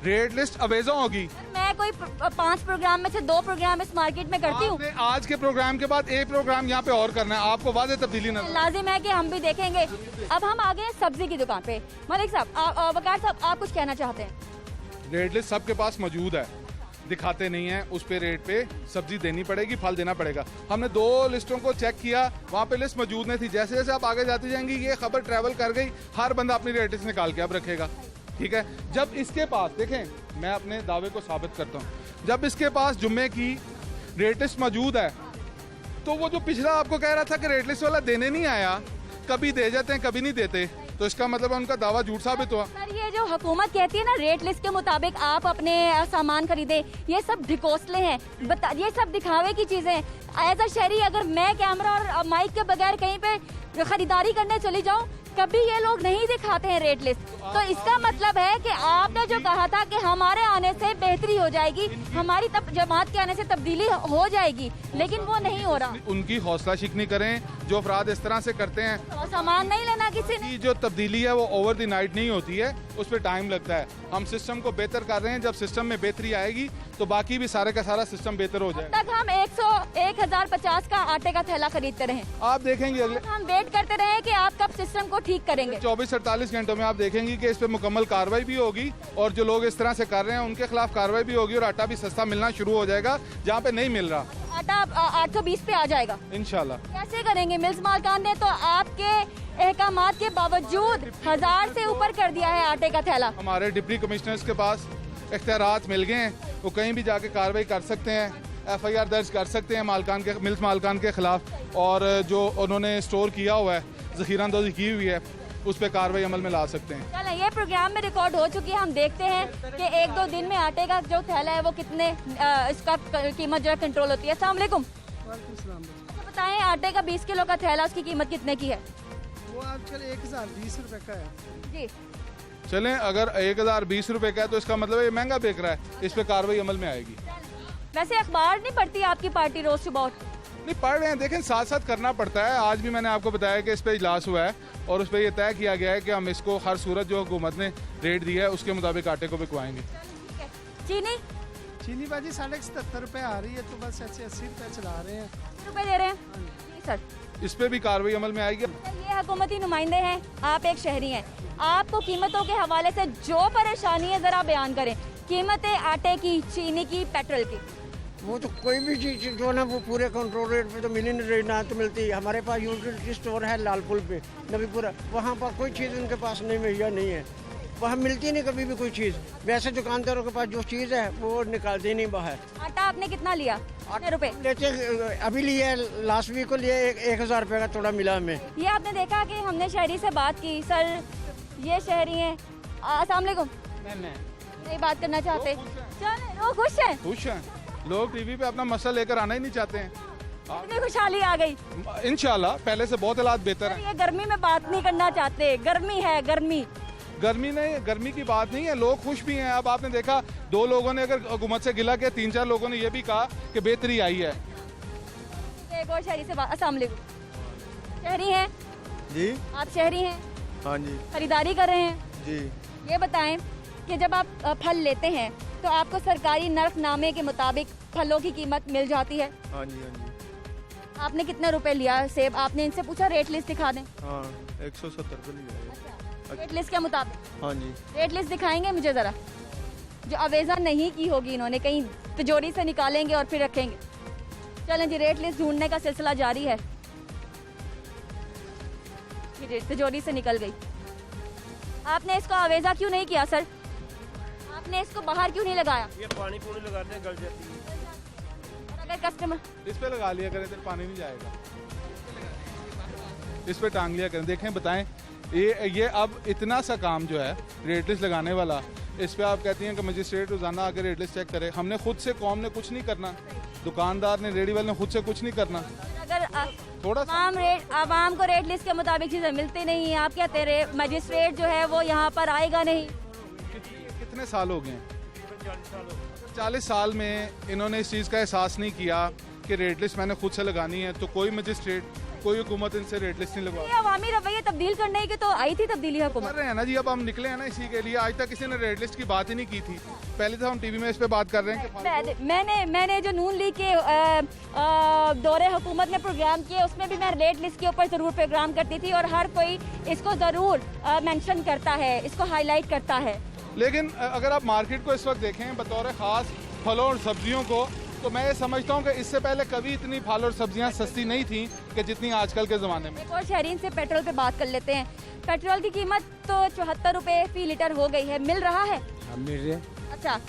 रेट लिस्ट अवेजा होगी। मैं कोई 5 प्रोग्राम में से 2 प्रोग्राम इस मार्केट में करती हूँ। आज के प्रोग्राम के बाद एक प्रोग्राम यहाँ पे और करना है, आपको वाज़ेह तब्दीली नजर लाजिम है कि हम भी देखेंगे। अब हम आ गए सब्जी की दुकान पे। मलिक साहब, वकार साहब, आप कुछ कहना चाहते हैं? रेट लिस्ट सबके पास मौजूद है, दिखाते नहीं है, उस पे रेट पे सब्जी देनी पड़ेगी, फल देना पड़ेगा। हमने 2 लिस्टों को चेक किया, वहाँ पे लिस्ट मौजूद नहीं थी। जैसे जैसे आप आगे जाती जाएंगी ये खबर ट्रैवल कर गई, हर बंदा अपनी रेट लिस्ट निकाल के अब रखेगा। ठीक है, जब इसके पास देखें, मैं अपने दावे को साबित करता हूँ, जब इसके पास जुम्मे की रेट लिस्ट मौजूद है तो वो जो पिछला आपको कह रहा था कि रेट लिस्ट वाला देने नहीं आया, कभी दे जाते हैं कभी नहीं देते, तो इसका मतलब उनका दावा झूठ साबित हुआ। सर ये जो हुकूमत कहती है ना रेट लिस्ट के मुताबिक आप अपने सामान खरीदे, ये सब ढिकोसले हैं, ये सब दिखावे की चीजें। एज अ शहरी अगर मैं कैमरा और माइक के बगैर कहीं पे खरीदारी करने चली जाऊँ, कभी ये लोग नहीं दिखाते हैं रेट लिस्ट। तो इसका मतलब है कि आपने जो कहा था कि हमारे आने से बेहतरी हो जाएगी, हमारी जमात के आने से तब्दीली हो जाएगी, लेकिन वो नहीं हो रहा। उनकी हौसला शिकनी करें, जो अफराद इस तरह से करते हैं। तो सामान नहीं लेना किसी ने। जो तब्दीली है वो ओवर द नाइट नहीं होती है, उस पर टाइम लगता है। हम सिस्टम को बेहतर कर रहे हैं, जब सिस्टम में बेहतरी आएगी तो बाकी भी सारे का सारा सिस्टम बेहतर हो जाएगा। तक हम 1050 का आटे का थैला खरीदते रहे, आप देखेंगे अगले, हम वेट करते रहे कि आप कब सिस्टम को ठीक करेंगे। 24-48 घंटों में आप देखेंगे कि इस पे मुकम्मल कार्रवाई भी होगी और जो लोग इस तरह से कर रहे हैं उनके खिलाफ कार्रवाई भी होगी और आटा भी सस्ता मिलना शुरू हो जाएगा जहाँ पे नहीं मिल रहा। आटा 820 पे आ जाएगा इंशाल्लाह। कैसे करेंगे? मिल्स मालकान ने तो आपके अहकामात के बावजूद 1000 से ऊपर कर दिया है आटे का थैला। हमारे डिप्टी कमिश्नर्स के पास इख्तियारात मिल गए हैं, वो कहीं भी जाके कार्रवाई कर सकते हैं, FIR दर्ज कर सकते हैं मिल्स मालकान के खिलाफ, और जो उन्होंने स्टोर किया हुआ है, ज़ख़ीराअंदोज़ी की हुई है, उस पर कार्रवाई अमल में ला सकते हैं। चलें, ये प्रोग्राम में रिकॉर्ड हो चुकी है, हम देखते हैं कि 1-2 दिन में आटे का जो थैला है वो कितने इसका कीमत जो है कंट्रोल होती है। अस्सलाम वालेकुम। अच्छा बताएं, आटे का 20 किलो का थैला उसकी कीमत कितने की है? वो आजकल 1020 रुपए का है जी। चलें, अगर 1020 रुपए का है तो इसका मतलब ये महंगा बिक रहा है, इस पर कार्रवाई अमल में आएगी। वैसे अखबार नहीं पढ़ती आपकी पार्टी रोज सुबह? नहीं पढ़ रहे हैं, देखें साथ साथ करना पड़ता है। आज भी मैंने आपको बताया कि इस पर इजलास हुआ है और उस पर यह तय किया गया है कि हम इसको हर सूरत जो हुकूमत ने रेट दिया है उसके मुताबिक आटे को बिकवाएंगे। चीनी बाजी 77.5 रुपए आ रही है, तो बस ऐसे 80 रुपए चला रहे हैं। रुपए दे रहे हैं सर, इस पे भी कार्रवाई अमल में आएगी। ये हुकूमती नुमाइंदे हैं, आप एक शहरी हैं, आपको कीमतों के हवाले से जो परेशानी है जरा बयान करें। कीमतें आटे की, चीनी की, पेट्रोल की। वो तो कोई भी चीज़ जो ना वो पूरे कंट्रोल रेट पे तो मिल ही नहीं रही, ना तो मिलती। हमारे पास यूटिलिटी स्टोर है लालपुर पे, नबीपुरा, वहाँ पर कोई चीज़ उनके पास नहीं मुहैया नहीं है, वहाँ मिलती नहीं कभी भी कोई चीज़। वैसे दुकानदारों के पास जो चीज़ है वो निकालते ही नहीं बाहर। आटा आपने कितना लिया? 8 रुपए लेते अभी लिया, लास्ट वीक को लिया 1000 रुपये का थोड़ा मिला हमें। ये आपने देखा कि हमने शहरी से बात की, सर ये शहरी हैं। अस्सलाम वालेकुम। नहीं बात करना चाहते, चलो खुश हैं? खुश हैं लोग, टीवी पे अपना मसला लेकर आना ही नहीं चाहते हैं। कितनी खुशहाली आ गई। इंशाल्लाह पहले से बहुत हालात बेहतर है। ये गर्मी में बात नहीं करना चाहते, गर्मी है गर्मी। गर्मी की बात नहीं है, लोग खुश भी हैं। अब आपने देखा 2 लोगों ने अगर हुकूमत से गिला किया, 3-4 लोगों ने ये भी कहा कि बेहतरी आई है। एक और शहरी से बात। अस्सलाम वालेकुम। शहरी हैं जी? आप शहरी हैं? हाँ जी। खरीदारी कर रहे हैं जी। ये बताएं कि जब आप फल लेते हैं तो आपको सरकारी नर्खनामे के मुताबिक फलों की कीमत मिल जाती है? हाँ जी, हाँ जी। आपने कितने रुपए लिया सेब? आपने इनसे पूछा? रेट लिस्ट दिखा दें। हाँ 170 रुपये लिया है। रेट लिस्ट के मुताबिक? हाँ जी। रेट लिस्ट दिखाएंगे मुझे ज़रा, जो अवेजा नहीं की होगी इन्होंने, कहीं तिजोरी से निकालेंगे और फिर रखेंगे। चलें जी, रेट लिस्ट ढूंढने का सिलसिला जारी है। ये तिजोरी से निकल गई। आपने इसको अवेजा क्यों नहीं किया सर? आपने इसको बाहर क्यों नहीं लगाया? ये पानी पूरी लगाते हैं, गल जाती है। और अगर कस्टमर इस पे लगा लिया करें तो पानी नहीं जाएगा। इस पे टांग लिया करें। देखें, बताएं, ये अब इतना सा काम जो है रेट लिस्ट लगाने वाला, इस पे आप कहती हैं कि मजिस्ट्रेट रोजाना आकर रेट लिस्ट चेक करे। हमने खुद से, कौम ने कुछ नहीं करना, दुकानदार ने, रेडी वाले ने खुद से कुछ नहीं करना। अगर थोड़ा आवाम को रेट लिस्ट के मुताबिक चीजें मिलती नहीं है, आप कहते रहे मजिस्ट्रेट जो है वो यहाँ पर आएगा नहीं। कितने साल हो गए? 40 साल में इन्होंने इस चीज़ का एहसास नहीं किया कि रेट लिस्ट मैंने खुद से लगानी है, तो कोई मजिस्ट्रेट, कोई हुकूमत इनसे रेट लिस्ट नहीं लगवा। अवामी रवैया तब्दील करने की तो आई थी तब्दीली हुकूमत। कर रहे हैं ना जी, अब हम निकले हैं ना इसी के लिए। आज तक किसी ने रेट लिस्ट की बात ही नहीं की थी। पहले तो हम टीवी में इस पे बात कर रहे हैं कि मैंने जो नून लीग के दौरे हुकूमत में प्रोग्राम किए, उसमें भी मैं रेट लिस्ट के ऊपर ज़रूर प्रोग्राम करती थी और हर कोई इसको ज़रूर मेंशन करता है, इसको हाईलाइट करता है। लेकिन अगर आप मार्केट को इस वक्त देखें बतौर ख़ास फलों और सब्जियों को, तो मैं ये समझता हूँ कि इससे पहले कभी इतनी फल और सब्जियाँ सस्ती नहीं थी कि जितनी आजकल के ज़माने में। एक और शहरीन से पेट्रोल पे बात कर लेते हैं। पेट्रोल की कीमत तो 74 रुपये फी लीटर हो गई है, मिल रहा है? मिल रही है। अच्छा,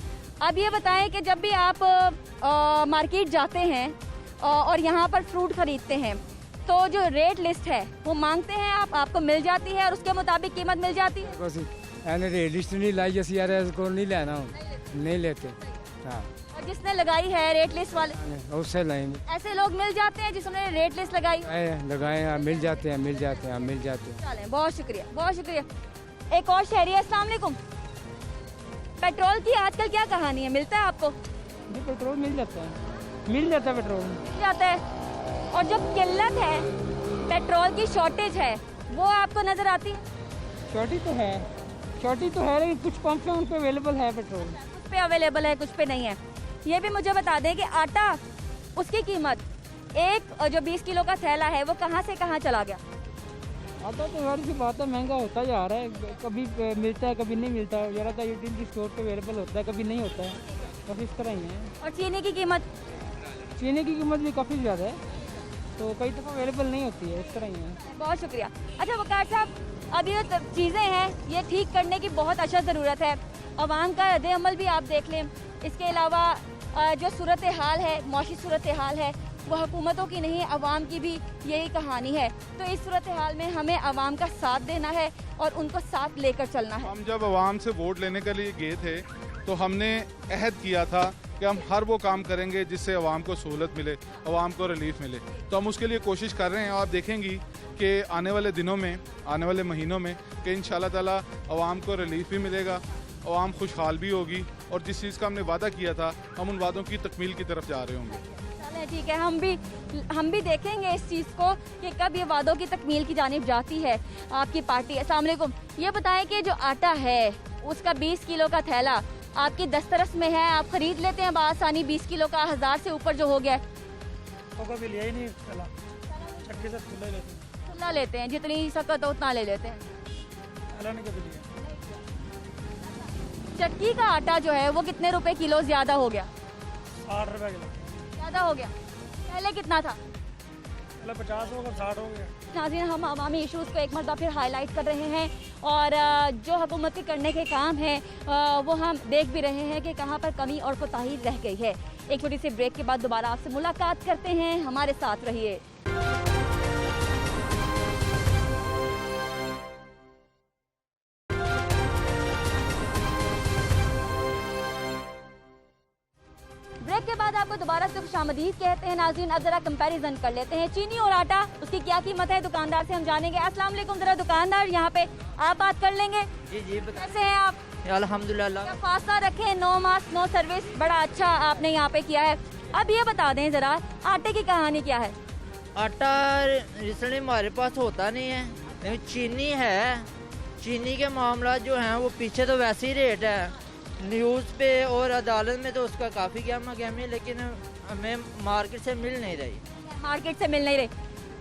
अब ये बताएं कि जब भी आप मार्केट जाते हैं और यहाँ पर फ्रूट खरीदते हैं, तो जो रेट लिस्ट है वो मांगते हैं आपको मिल जाती है और उसके मुताबिक कीमत मिल जाती है? रेट लिस्ट नहीं लाई, असं यार इसको नहीं लेना, नहीं लेते। हाँ, और जिसने लगाई है रेट लिस्ट वाले, उससे लाएंगे। ऐसे लोग मिल जाते हैं जिसने रेट लिस्ट लगाई? लगाए, मिल जाते हैं, मिल जाते हैं, मिल जाते हैं। चलें, बहुत शुक्रिया, बहुत शुक्रिया। एक और शहरी, अस्सलाम वालेकुम। पेट्रोल की आजकल क्या कहानी है, मिलता है आपको? जी पेट्रोल मिल जाता है, मिल जाता है, पेट्रोल मिल जाता है। और जो किल्लत है, पेट्रोल की शॉर्टेज है, वो आपको नजर आती है? शॉर्टेज तो है, लेकिन कुछ पंप है उन पे अवेलेबल है पेट्रोल। कुछ पे अवेलेबल है, कुछ पे नहीं है। ये भी मुझे बता दें कि आटा, उसकी कीमत एक जो 20 किलो का थैला है वो कहाँ से कहाँ चला गया? आटा तो वाली सी बात है, महंगा होता जा रहा है, कभी मिलता है कभी नहीं मिलता। ज़्यादातर यूटिलिटी स्टोर पे अवेलेबल होता है, कभी नहीं होता है, बस इस तरह ही है। और चीनी की कीमत? चीनी की कीमत भी काफ़ी ज़्यादा है, तो कई दफ़ा अवेलेबल नहीं होती है, इस तरह ही है। बहुत शुक्रिया। अच्छा वकार साहब, अब ये चीज़ें हैं, ये ठीक करने की बहुत अच्छा ज़रूरत है। अवाम का रद्द अमल भी आप देख लें। इसके अलावा जो सूरत हाल है, मौशी सूरत हाल है, वो हुकूमतों की नहीं, अवाम की भी यही कहानी है। तो इस सूरत हाल में हमें अवाम का साथ देना है और उनको साथ लेकर चलना है। हम जब अवाम से वोट लेने के लिए गए थे तो हमने अहद किया था कि हम हर वो काम करेंगे जिससे अवाम को सहूलत मिले, अवाम को रिलीफ मिले। तो हम उसके लिए कोशिश कर रहे हैं और आप देखेंगी कि आने वाले दिनों में, आने वाले महीनों में कि इंशाल्लाह ताला अवाम को रिलीफ भी मिलेगा, अवाम खुशहाल भी होगी और जिस चीज़ का हमने वादा किया था हम उन वादों की तकमील की तरफ जा रहे होंगे। चलें ठीक है, हम भी देखेंगे इस चीज़ को कि कब ये वादों की तकमील की जानिब जाती है आपकी पार्टी। अस्सलाम वालेकुम। ये बताएं कि जो आटा है उसका 20 किलो का थैला आपकी दस्तरस में है, आप खरीद लेते हैं बआसानी? 20 किलो का 1000 से ऊपर जो हो गया है तो कभी लिया ही नहीं, चक्की से खुला लेते हैं, जितनी सख्त हो उतना ले लेते हैं। चक्की का आटा जो है वो कितने रुपए किलो ज्यादा हो गया? 60 रुपए किलो ज्यादा हो गया। पहले कितना था? पहले 50 होगा, 60 हो गया। नाज़रीन, हम अवामी इशूज़ को एक मरतबा फिर हाईलाइट कर रहे हैं और जो हुकूमत के करने के काम हैं वो हम देख भी रहे हैं कि कहाँ पर कमी और कोताही रह गई है। एक छोटी सी ब्रेक के बाद दोबारा आपसे मुलाकात करते हैं, हमारे साथ रहिए। ब्रेक के बाद आपको दोबारा से खुशामदीद कहते हैं। नाज़रीन, अब जरा कंपैरिजन कर लेते हैं चीनी और आटा, उसकी क्या कीमत है दुकानदार से हम जानेंगे। अस्सलाम वालेकुम, जरा दुकानदार यहाँ पे आप बात कर लेंगे। जी जी, कैसे हैं आप? अल्हम्दुलिल्लाह। क्या फासला रखें, नो मास्क नो सर्विस, बड़ा अच्छा आपने यहाँ पे किया है। अब ये बता दें जरा आटे की कहानी क्या है? आटा रिसेंटली हमारे पास होता नहीं है, लेकिन चीनी है। चीनी के मामला जो हैं वो पीछे तो वैसे ही रेट है, न्यूज़ पे और अदालत में तो उसका काफ़ी गहमा गहमी है, लेकिन हमें मार्केट से मिल नहीं रही। मार्केट से मिल नहीं रही।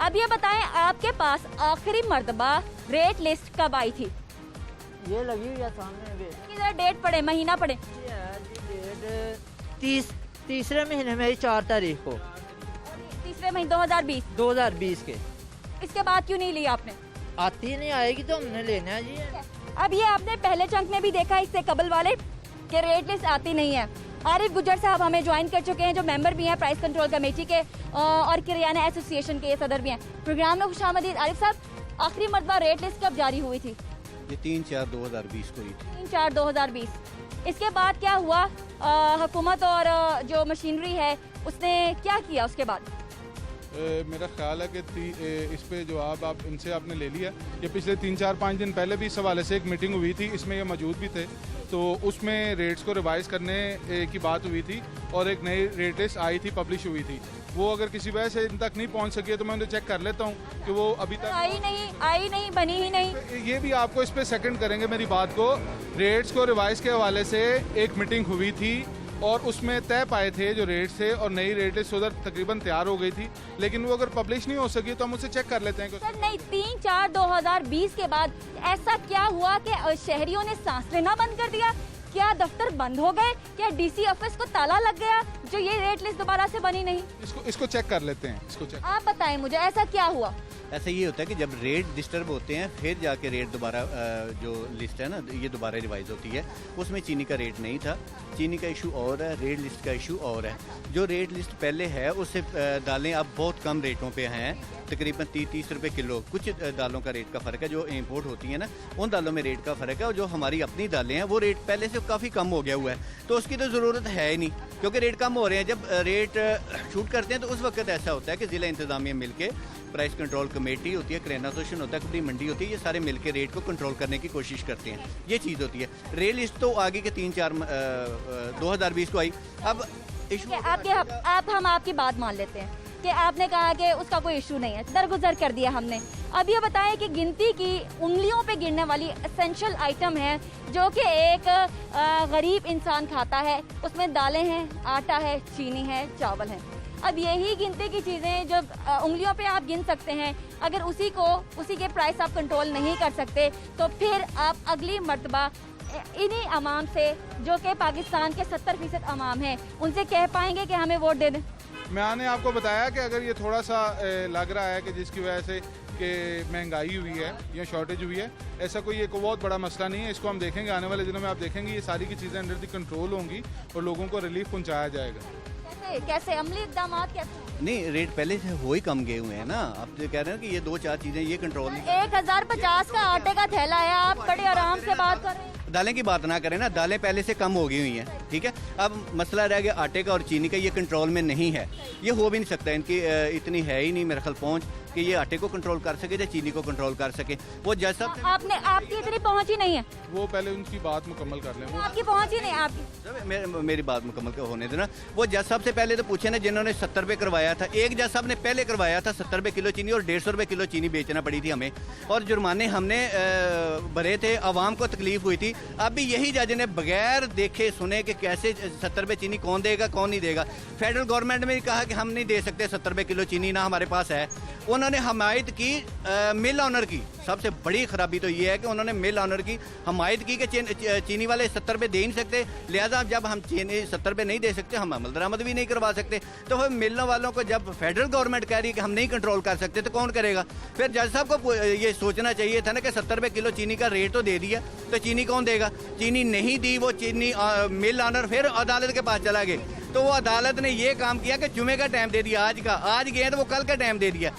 अब ये बताएं, आपके पास आखिरी मर्तबा रेट लिस्ट कब आई थी? ये लगी हुई है सामने भी। जरा डेट पढ़े, महीना पढ़े। डेट तीसरे महीने में 4 तारीख को, तीसरे महीने 2020 के। इसके बाद क्यों नहीं ली आपने? आती नहीं आएगी तो हमने लेना है जी। अब ये आपने पहले चंक में भी देखा इससे कबल वाले कि रेट लिस्ट आती नहीं है। आरिफ गुज्जर साहब हमें ज्वाइन कर चुके हैं, जो मेंबर भी हैं प्राइस कंट्रोल कमेटी के और किरियाना एसोसिएशन के सदर भी हैं। प्रोग्राम में खुशामदीद। आरिफ साहब, आखिरी मरतबा रेट लिस्ट कब जारी हुई थी? ये 3/4/2020 को ही थी। 3/4/2020। इसके बाद क्या हुआ? हुकूमत और जो मशीनरी है उसने क्या किया उसके बाद? मेरा ख्याल है कि इस पे जो आप इनसे आपने ले लिया। ये पिछले 3-4-5 दिन पहले भी इस हवाले से एक मीटिंग हुई थी, इसमें ये मौजूद भी थे, तो उसमें रेट्स को रिवाइज करने की बात हुई थी और एक नई रेट लिस्ट आई थी, पब्लिश हुई थी। वो अगर किसी वजह से इन तक नहीं पहुंच सकी है तो मैं उन्हें चेक कर लेता हूं कि वो अभी तक आई नहीं, बनी ही नहीं। ये भी आपको इस पे सेकंड करेंगे मेरी बात को। रेट्स को रिवाइज के हवाले से एक मीटिंग हुई थी और उसमें तय पाए थे जो रेट्स थे, और नई रेट लिस्ट उधर तकरीबन तैयार हो गई थी, लेकिन वो अगर पब्लिश नहीं हो सकी तो हम उसे चेक कर लेते हैं। सर नहीं, 3/4/2020 के बाद ऐसा क्या हुआ कि शहरियों ने सांस लेना बंद कर दिया? क्या दफ्तर बंद हो गए? क्या डीसी ऑफिस को ताला लग गया जो ये रेट लिस्ट दोबारा से बनी नहीं? इसको चेक कर लेते हैं, इसको चेक। आप बताएं मुझे, ऐसा क्या हुआ? ऐसा ये होता है कि जब रेट डिस्टर्ब होते हैं फिर जाके रेट दोबारा जो लिस्ट है ना ये दोबारा रिवाइज होती है। उसमें चीनी का रेट नहीं था, चीनी का इशू और है, रेट लिस्ट का इशू और है। जो रेट लिस्ट पहले है उससे दालें अब बहुत कम रेटों पे हैं, तकरीबन 30 रुपये किलो। कुछ दालों का रेट का फ़र्क है, जो इंपोर्ट होती है ना उन दालों में रेट का फ़र्क है, और जो हमारी अपनी दालें हैं वो रेट पहले से काफ़ी कम हो गया हुआ है, तो उसकी तो ज़रूरत है ही नहीं क्योंकि रेट कम हो रहे हैं। जब रेट शूट करते हैं तो उस वक्त ऐसा होता है कि ज़िला इंतज़ामिया मिल के, प्राइस कंट्रोल कमेटी होती है, किराना एसोसिएशन होता है, कपड़ी मंडी होती है, ये सारे मिलकर रेट को कंट्रोल करने की कोशिश करते हैं। ये चीज़ होती है। रेट लिस्ट तो आगे के 3/4/2020 को आई। अब इशू हम आपकी बात मान लेते हैं कि आपने कहा कि उसका कोई इशू नहीं है, दरगुजर कर दिया हमने। अब ये बताएं कि गिनती की उंगलियों पे गिरने वाली एसेंशियल आइटम है जो कि एक गरीब इंसान खाता है, उसमें दालें हैं, आटा है, चीनी है, चावल है। अब यही गिनती की चीज़ें जो उंगलियों पे आप गिन सकते हैं, अगर उसी के प्राइस आप कंट्रोल नहीं कर सकते तो फिर आप अगली मर्तबा इन्हीं अवाम से, जो कि पाकिस्तान के 70% अवाम हैं, उनसे कह पाएंगे कि हमें वोट दे दें? मैंने आपको बताया कि अगर ये थोड़ा सा लग रहा है कि जिसकी वजह से कि महंगाई हुई है या शॉर्टेज हुई है, ऐसा कोई एक बहुत बड़ा मसला नहीं है। इसको हम देखेंगे आने वाले दिनों में, आप देखेंगे ये सारी की चीज़ें अंडर द कंट्रोल होंगी और लोगों को रिलीफ पहुंचाया जाएगा। कैसे अमली इक़दाम कैसे? नहीं, रेट पहले से हो ही कम गए हुए हैं ना। आप जो कह रहे हैं कि ये 2-4 चीज़ें ये कंट्रोल नहीं। 1050 का आटे का थैला है, आप बड़े आराम से बात कर रहे हैं। दालें की बात ना करें ना, दालें पहले से कम हो गई हुई हैं, ठीक है। अब मसला रह गया आटे का और चीनी का, ये कंट्रोल में नहीं है, ये हो भी नहीं सकता। इनकी इतनी है ही नहीं मेरा ख्याल पहुँच कि ये आटे को कंट्रोल कर सके या चीनी को कंट्रोल कर सके। वो जैसा आपकी इतनी पहुँच ही नहीं है, वो पहले उनकी बात मुकम्मल कर लें। आपकी पहुँच ही नहीं, आपकी मेरी बात मुकम्मल होने देना। वो जज साहब से पहले तो पूछे ना, जिन्होंने 70 रुपये करवाया था। एक जज साहब ने पहले करवाया था 70 रुपये किलो चीनी और 150 रुपये किलो चीनी बेचना पड़ी थी हमें, और जुर्माने हमने भरे थे, आवाम को तकलीफ हुई थी। अब भी यही जज ने बगैर देखे सुने कि कैसे 70 रुपये चीनी कौन देगा कौन नहीं देगा। फेडरल गवर्नमेंट ने कहा कि हम नहीं दे सकते 70 रुपये किलो चीनी, ना हमारे पास है। उन्होंने हमायत की मिल ऑनर की। सबसे बड़ी खराबी तो ये है कि उन्होंने मिल ऑनर की हमायत की कि चीनी वाले 70 रुपये दे नहीं सकते, लिहाजा जब हम चीनी 70 रुपये नहीं दे सकते, हम अमल दरामद भी नहीं करवा सकते। तो फिर मिलने वालों को जब फेडरल गवर्नमेंट कह रही है कि हम नहीं कंट्रोल कर सकते तो कौन करेगा? फिर जज साहब को ये सोचना चाहिए था ना कि 70 रुपये किलो चीनी का रेट तो दे दिया, तो चीनी कौन देगा? चीनी नहीं दी, वो चीनी मिल ऑनर फिर अदालत के पास चला गए, तो वो अदालत ने ये काम किया कि जुमे का टाइम दे दिया, आज गए तो वो कल का टाइम दे दिया।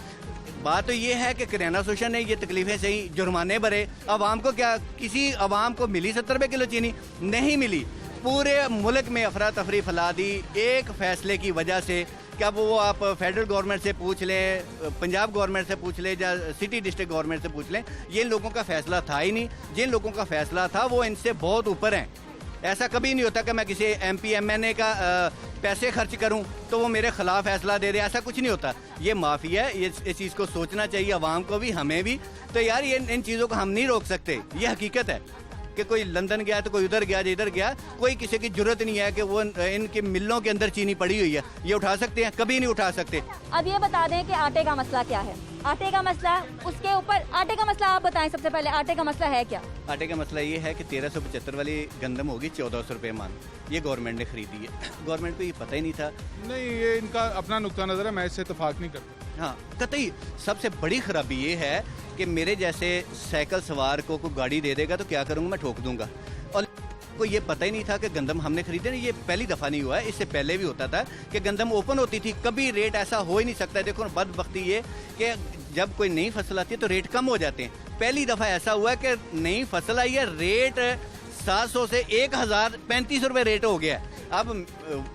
बात तो ये है कि किराना एसोसिएशन ने ये तकलीफें सही, जुर्माने भरे, आवाम को क्या, किसी आवाम को मिली 70 रुपये किलो चीनी? नहीं मिली। पूरे मुल्क में अफरा तफरी फैला दी एक फैसले की वजह से। क्या वो आप फेडरल गवर्नमेंट से पूछ लें, पंजाब गवर्नमेंट से पूछ लें या सिटी डिस्ट्रिक्ट गवर्नमेंट से पूछ लें, ये लोगों का फैसला था ही नहीं। जिन लोगों का फैसला था वो इनसे बहुत ऊपर हैं। ऐसा कभी नहीं होता कि मैं किसी MP MNA का पैसे खर्च करूं तो वो मेरे खिलाफ फैसला दे दे, ऐसा कुछ नहीं होता। ये माफिया है, ये इस चीज़ को सोचना चाहिए अवाम को भी, हमें भी। तो यार ये इन चीज़ों को हम नहीं रोक सकते, ये हकीकत है कि कोई लंदन गया तो कोई उधर गया, इधर गया, कोई किसी की जरूरत नहीं है कि वो इनके मिलों के अंदर चीनी पड़ी हुई है, ये उठा सकते हैं? कभी नहीं उठा सकते। अब ये बता दें कि आटे का मसला क्या है। आटे का मसला, उसके ऊपर आटे का मसला आप बताएं सबसे पहले, आटे का मसला है क्या? आटे का मसला ये है कि 1375 वाली गंदम होगी 1400 रुपये मान, ये गवर्नमेंट ने खरीदी है। गवर्नमेंट को ये पता ही नहीं था। नहीं, ये इनका अपना नुक्ता नज़र है, मैं इससे इत्तेफाक नहीं करता। हाँ, कतई सबसे बड़ी खराबी ये है कि मेरे जैसे साइकिल सवार को कोई गाड़ी दे देगा तो क्या करूँगा, मैं ठोक दूंगा। और को ये पता ही नहीं था कि गंदम हमने खरीदे नहीं, ये पहली दफ़ा नहीं हुआ है, इससे पहले भी होता था कि गंदम ओपन होती थी, कभी रेट ऐसा हो ही नहीं सकता। देखो बदबख्ती ये कि जब कोई नई फसल आती है तो रेट कम हो जाते हैं। पहली दफ़ा ऐसा हुआ है कि नई फसल आई है, रेट 700 से 1035 रुपये रेट हो गया है। अब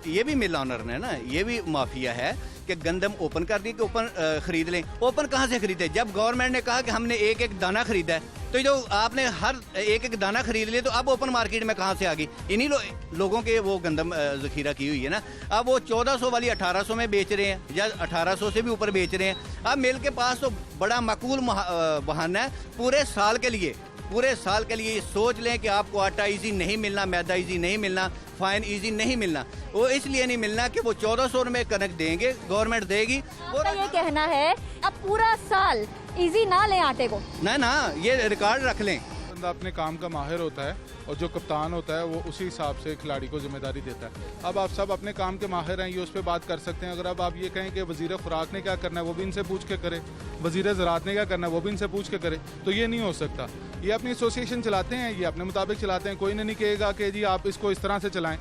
ये भी मिल ऑनर ने ना, ये भी माफिया है कि गंदम ओपन कर दी कि ओपन खरीद लें। ओपन कहाँ से खरीदे? जब गवर्नमेंट ने कहा कि हमने एक एक दाना खरीदा है, तो जो आपने हर एक एक दाना खरीद लिया तो अब ओपन मार्केट में कहाँ से आ गई? इन्हीं लोगों के वो गंदम जखीरा की हुई है ना। अब वो 1400 वाली 1800 में बेच रहे हैं या 1800 से भी ऊपर बेच रहे हैं। अब मिल के पास तो बड़ा माकूल बहाना है पूरे साल के लिए। पूरे साल के लिए सोच लें कि आपको आटा इजी नहीं मिलना, मैदा इजी नहीं मिलना, फाइन इजी नहीं मिलना। वो इसलिए नहीं मिलना कि वो 1400 में कनक देंगे, गवर्नमेंट देगी। आपका ये कहना है अब पूरा साल इजी ना लें आटे को? ना, ये रिकॉर्ड रख लें। बंदा अपने काम का माहिर होता है और जो कप्तान होता है वो उसी हिसाब से खिलाड़ी को जिम्मेदारी देता है। अब आप सब अपने काम के माहिर हैं, ये उस पर बात कर सकते हैं। अगर अब आप ये कहें कि वज़ीर खुराक ने क्या करना है वो भी इनसे पूछ के करे, वज़ीर ज़राअत ने क्या करना है वो भी इनसे पूछ के करे, तो ये नहीं हो सकता। ये अपनी एसोसिएशन चलाते हैं, ये अपने मुताबिक चलाते हैं। कोई नहीं कहेगा कि जी आप इसको इस तरह से चलाएं।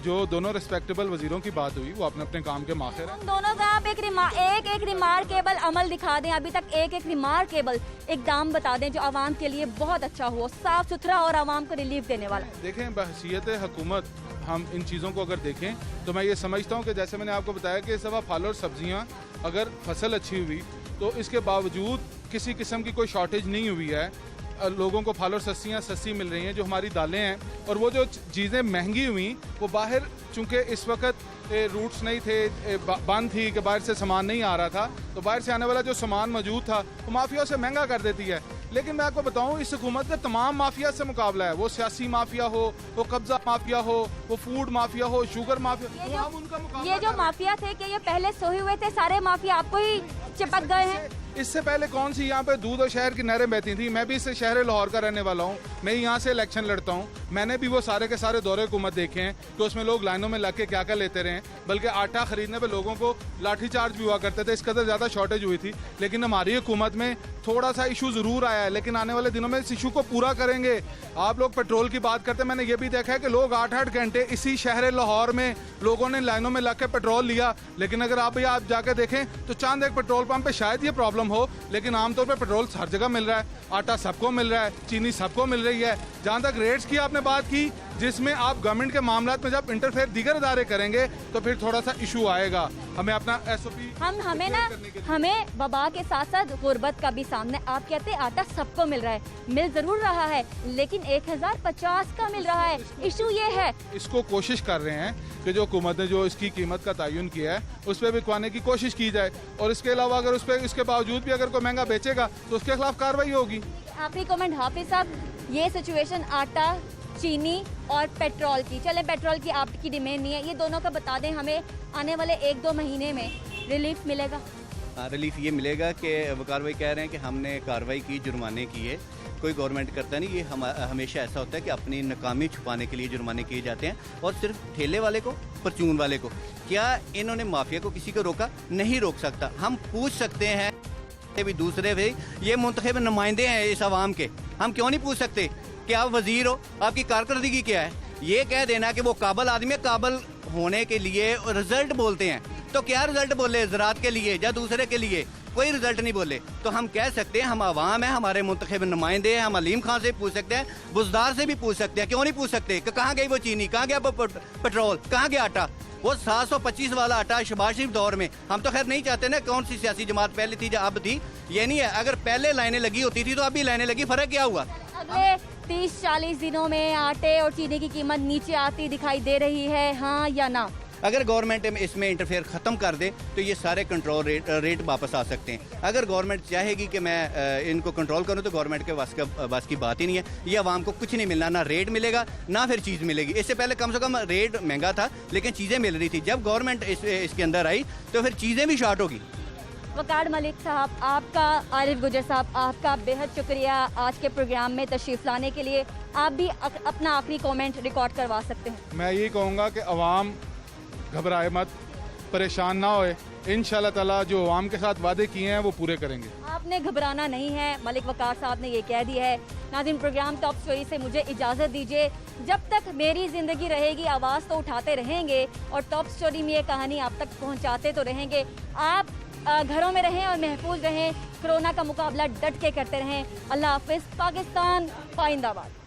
जो दोनों रिस्पेक्टेबल वजीरों की बात हुई वो अपने अपने काम के माहिर हैं। दोनों का आप एक रिमार्केबल अमल दिखा दें, अभी तक एक रिमार्केबल इकदाम बता दें जो आवाम के लिए बहुत अच्छा हो, साफ सुथरा और आवाम को रिलीफ देने वाला। देखें, बहसीयत हुकूमत हम इन चीज़ों को अगर देखें तो मैं ये समझता हूँ कि जैसे मैंने आपको बताया कि इस दफ़ा फल और सब्जियाँ अगर फसल अच्छी हुई तो इसके बावजूद किसी किस्म की कोई शॉर्टेज नहीं हुई है। लोगों को फल और सब्जियाँ सस्ती मिल रही हैं। जो हमारी दालें हैं और वो जो चीज़ें महंगी हुई वो बाहर, चूँकि इस वक्त रूट्स नहीं थे, बंद थी कि बाहर से सामान नहीं आ रहा था, तो बाहर से आने वाला जो सामान मौजूद था वो माफिया से महंगा कर देती है। लेकिन मैं आपको बताऊं, इस हुकूमत का तमाम माफिया से मुकाबला है। वो सियासी माफिया हो, वो कब्जा माफिया हो, वो फूड माफिया हो, शुगर माफिया, तो हम उनका मुकाबला। ये जो माफिया थे कि ये पहले सोए हुए थे, सारे माफिया आपको ही चिपक गए हैं। इससे पहले कौन सी यहाँ पे दूध और शहर की नहरें बहती थी? मैं भी इस शहर लाहौर का रहने वाला हूँ, मैं यहाँ से इलेक्शन लड़ता हूँ। मैंने भी वो सारे के सारे दौरे हुकूमत देखे हैं कि उसमें लोग लाइनों में लग के क्या क्या लेते रहे, बल्कि आटा खरीदने पे लोगों को लाठी चार्ज भी हुआ करते थे, इस कदर ज़्यादा शॉर्टेज हुई थी। लेकिन हमारी हुकूमत में थोड़ा सा इशू ज़रूर आया है, लेकिन आने वाले दिनों में इस इशू को पूरा करेंगे। आप लोग पेट्रोल की बात करते हैं, मैंने ये भी देखा है कि लोग 8-8 घंटे इसी शहर लाहौर में लोगों ने लाइनों में लग के पेट्रोल लिया। लेकिन अगर आप जाके देखें तो चंद एक पेट्रोल पंप पे शायद ये प्रॉब्लम हो, लेकिन आमतौर पर पेट्रोल हर जगह मिल रहा है, आटा सबको मिल रहा है, चीनी सबको मिल रही है। जहाँ तक रेट्स की आपने बात की, जिसमें आप गवर्नमेंट के मामलात में जब इंटरफेयर दीगर इदारे करेंगे तो फिर थोड़ा सा इशू आएगा। हमें अपना SOP हमें वबा के साथ साथ गुर्बत का भी सामने। आप कहते हैं आटा सबको मिल रहा है, मिल जरूर रहा है, लेकिन 1050 का मिल रहा है। इशू ये है, इसको कोशिश कर रहे हैं कि जो हुकूमत ने जो इसकी कीमत का तयन किया है उस पर बिकवाने की कोशिश की जाए, और इसके अलावा अगर उस पर इसके बावजूद भी अगर कोई महंगा बेचेगा तो उसके खिलाफ कार्रवाई होगी। आखिरी कमेंट हाफिज साहब, ये सिचुएशन आटा, चीनी और पेट्रोल की, चलें पेट्रोल की आपकी डिमांड नहीं है, ये दोनों का बता दें हमें, आने वाले 1-2 महीने में रिलीफ मिलेगा? रिलीफ ये मिलेगा कि वकार भाई कह रहे हैं कि हमने कार्रवाई की, जुर्माने किए। कोई गवर्नमेंट करता नहीं, ये हमेशा ऐसा होता है कि अपनी नाकामी छुपाने के लिए जुर्माने किए जाते हैं, और सिर्फ ठेले वाले को, परचून वाले को। क्या इन्होंने माफिया को किसी को रोका? नहीं रोक सकता। हम पूछ सकते हैं भी दूसरे भाई, ये मुंतखब नुमाइंदे हैं इस आवाम के, हम क्यों नहीं पूछ सकते कि आप वजीर हो, आपकी कारकर्दगी क्या है? ये कह देना कि वो काबल आदमी है, काबल होने के लिए रिजल्ट बोलते हैं, तो क्या रिजल्ट बोले ज़राअत के लिए या दूसरे के लिए? कोई रिजल्ट नहीं बोले। तो हम कह सकते हैं हम आवाम है, हमारे मुंतखब नुमाइंदे हैं, हम अलीम खान से पूछ सकते हैं, बुजदार से भी पूछ सकते हैं, क्यों नहीं पूछ सकते कि कहाँ गई वो चीनी, कहाँ गया वो पेट्रोल, कहाँ गया आटा, वो 725 वाला आटा शहबाज शरीफ दौर में। हम तो खैर नहीं चाहते ना कौन सी सियासी जमात पहले थी या अब थी, ये नहीं है। अगर पहले लाइनें लगी होती थी तो अभी लाइनें लगी, फर्क क्या हुआ? अगले 30-40 दिनों में आटे और चीनी की कीमत नीचे आती दिखाई दे रही है, हाँ या ना? अगर गवर्नमेंट इसमें इंटरफेयर ख़त्म कर दे तो ये सारे कंट्रोल रेट वापस आ सकते हैं। अगर गवर्नमेंट चाहेगी कि मैं इनको कंट्रोल करूं तो गवर्नमेंट के बस की बात ही नहीं है। ये आवाम को कुछ नहीं मिलना, ना रेट मिलेगा ना फिर चीज़ मिलेगी। इससे पहले कम से कम रेट महंगा था लेकिन चीज़ें मिल रही थी। जब गवर्नमेंट इसके अंदर आई तो फिर चीज़ें भी शॉर्ट होगी। वकार मलिक साहब, आपका, आरिफ गुजर साहब, आपका बेहद शुक्रिया आज के प्रोग्राम में तशरीफ़ लाने के लिए। आप भी अपना आखिरी कमेंट रिकॉर्ड करवा सकते हैं। मैं यही कहूँगा कि अवाम घबराए मत, परेशान ना होए। इंशाल्लाह ताला जो अवाम के साथ वादे किए हैं वो पूरे करेंगे। आपने घबराना नहीं है, मलिक वकार साहब ने ये कह दिया है। नाज़रीन, प्रोग्राम टॉप स्टोरी से मुझे इजाज़त दीजिए। जब तक मेरी ज़िंदगी रहेगी आवाज़ तो उठाते रहेंगे और टॉप स्टोरी में ये कहानी आप तक पहुँचाते तो रहेंगे। आप घरों में रहें और महफूज रहें, कोरोना का मुकाबला डट के करते रहें। अल्लाह हाफिज़। पाकिस्तान पाइंदाबाद।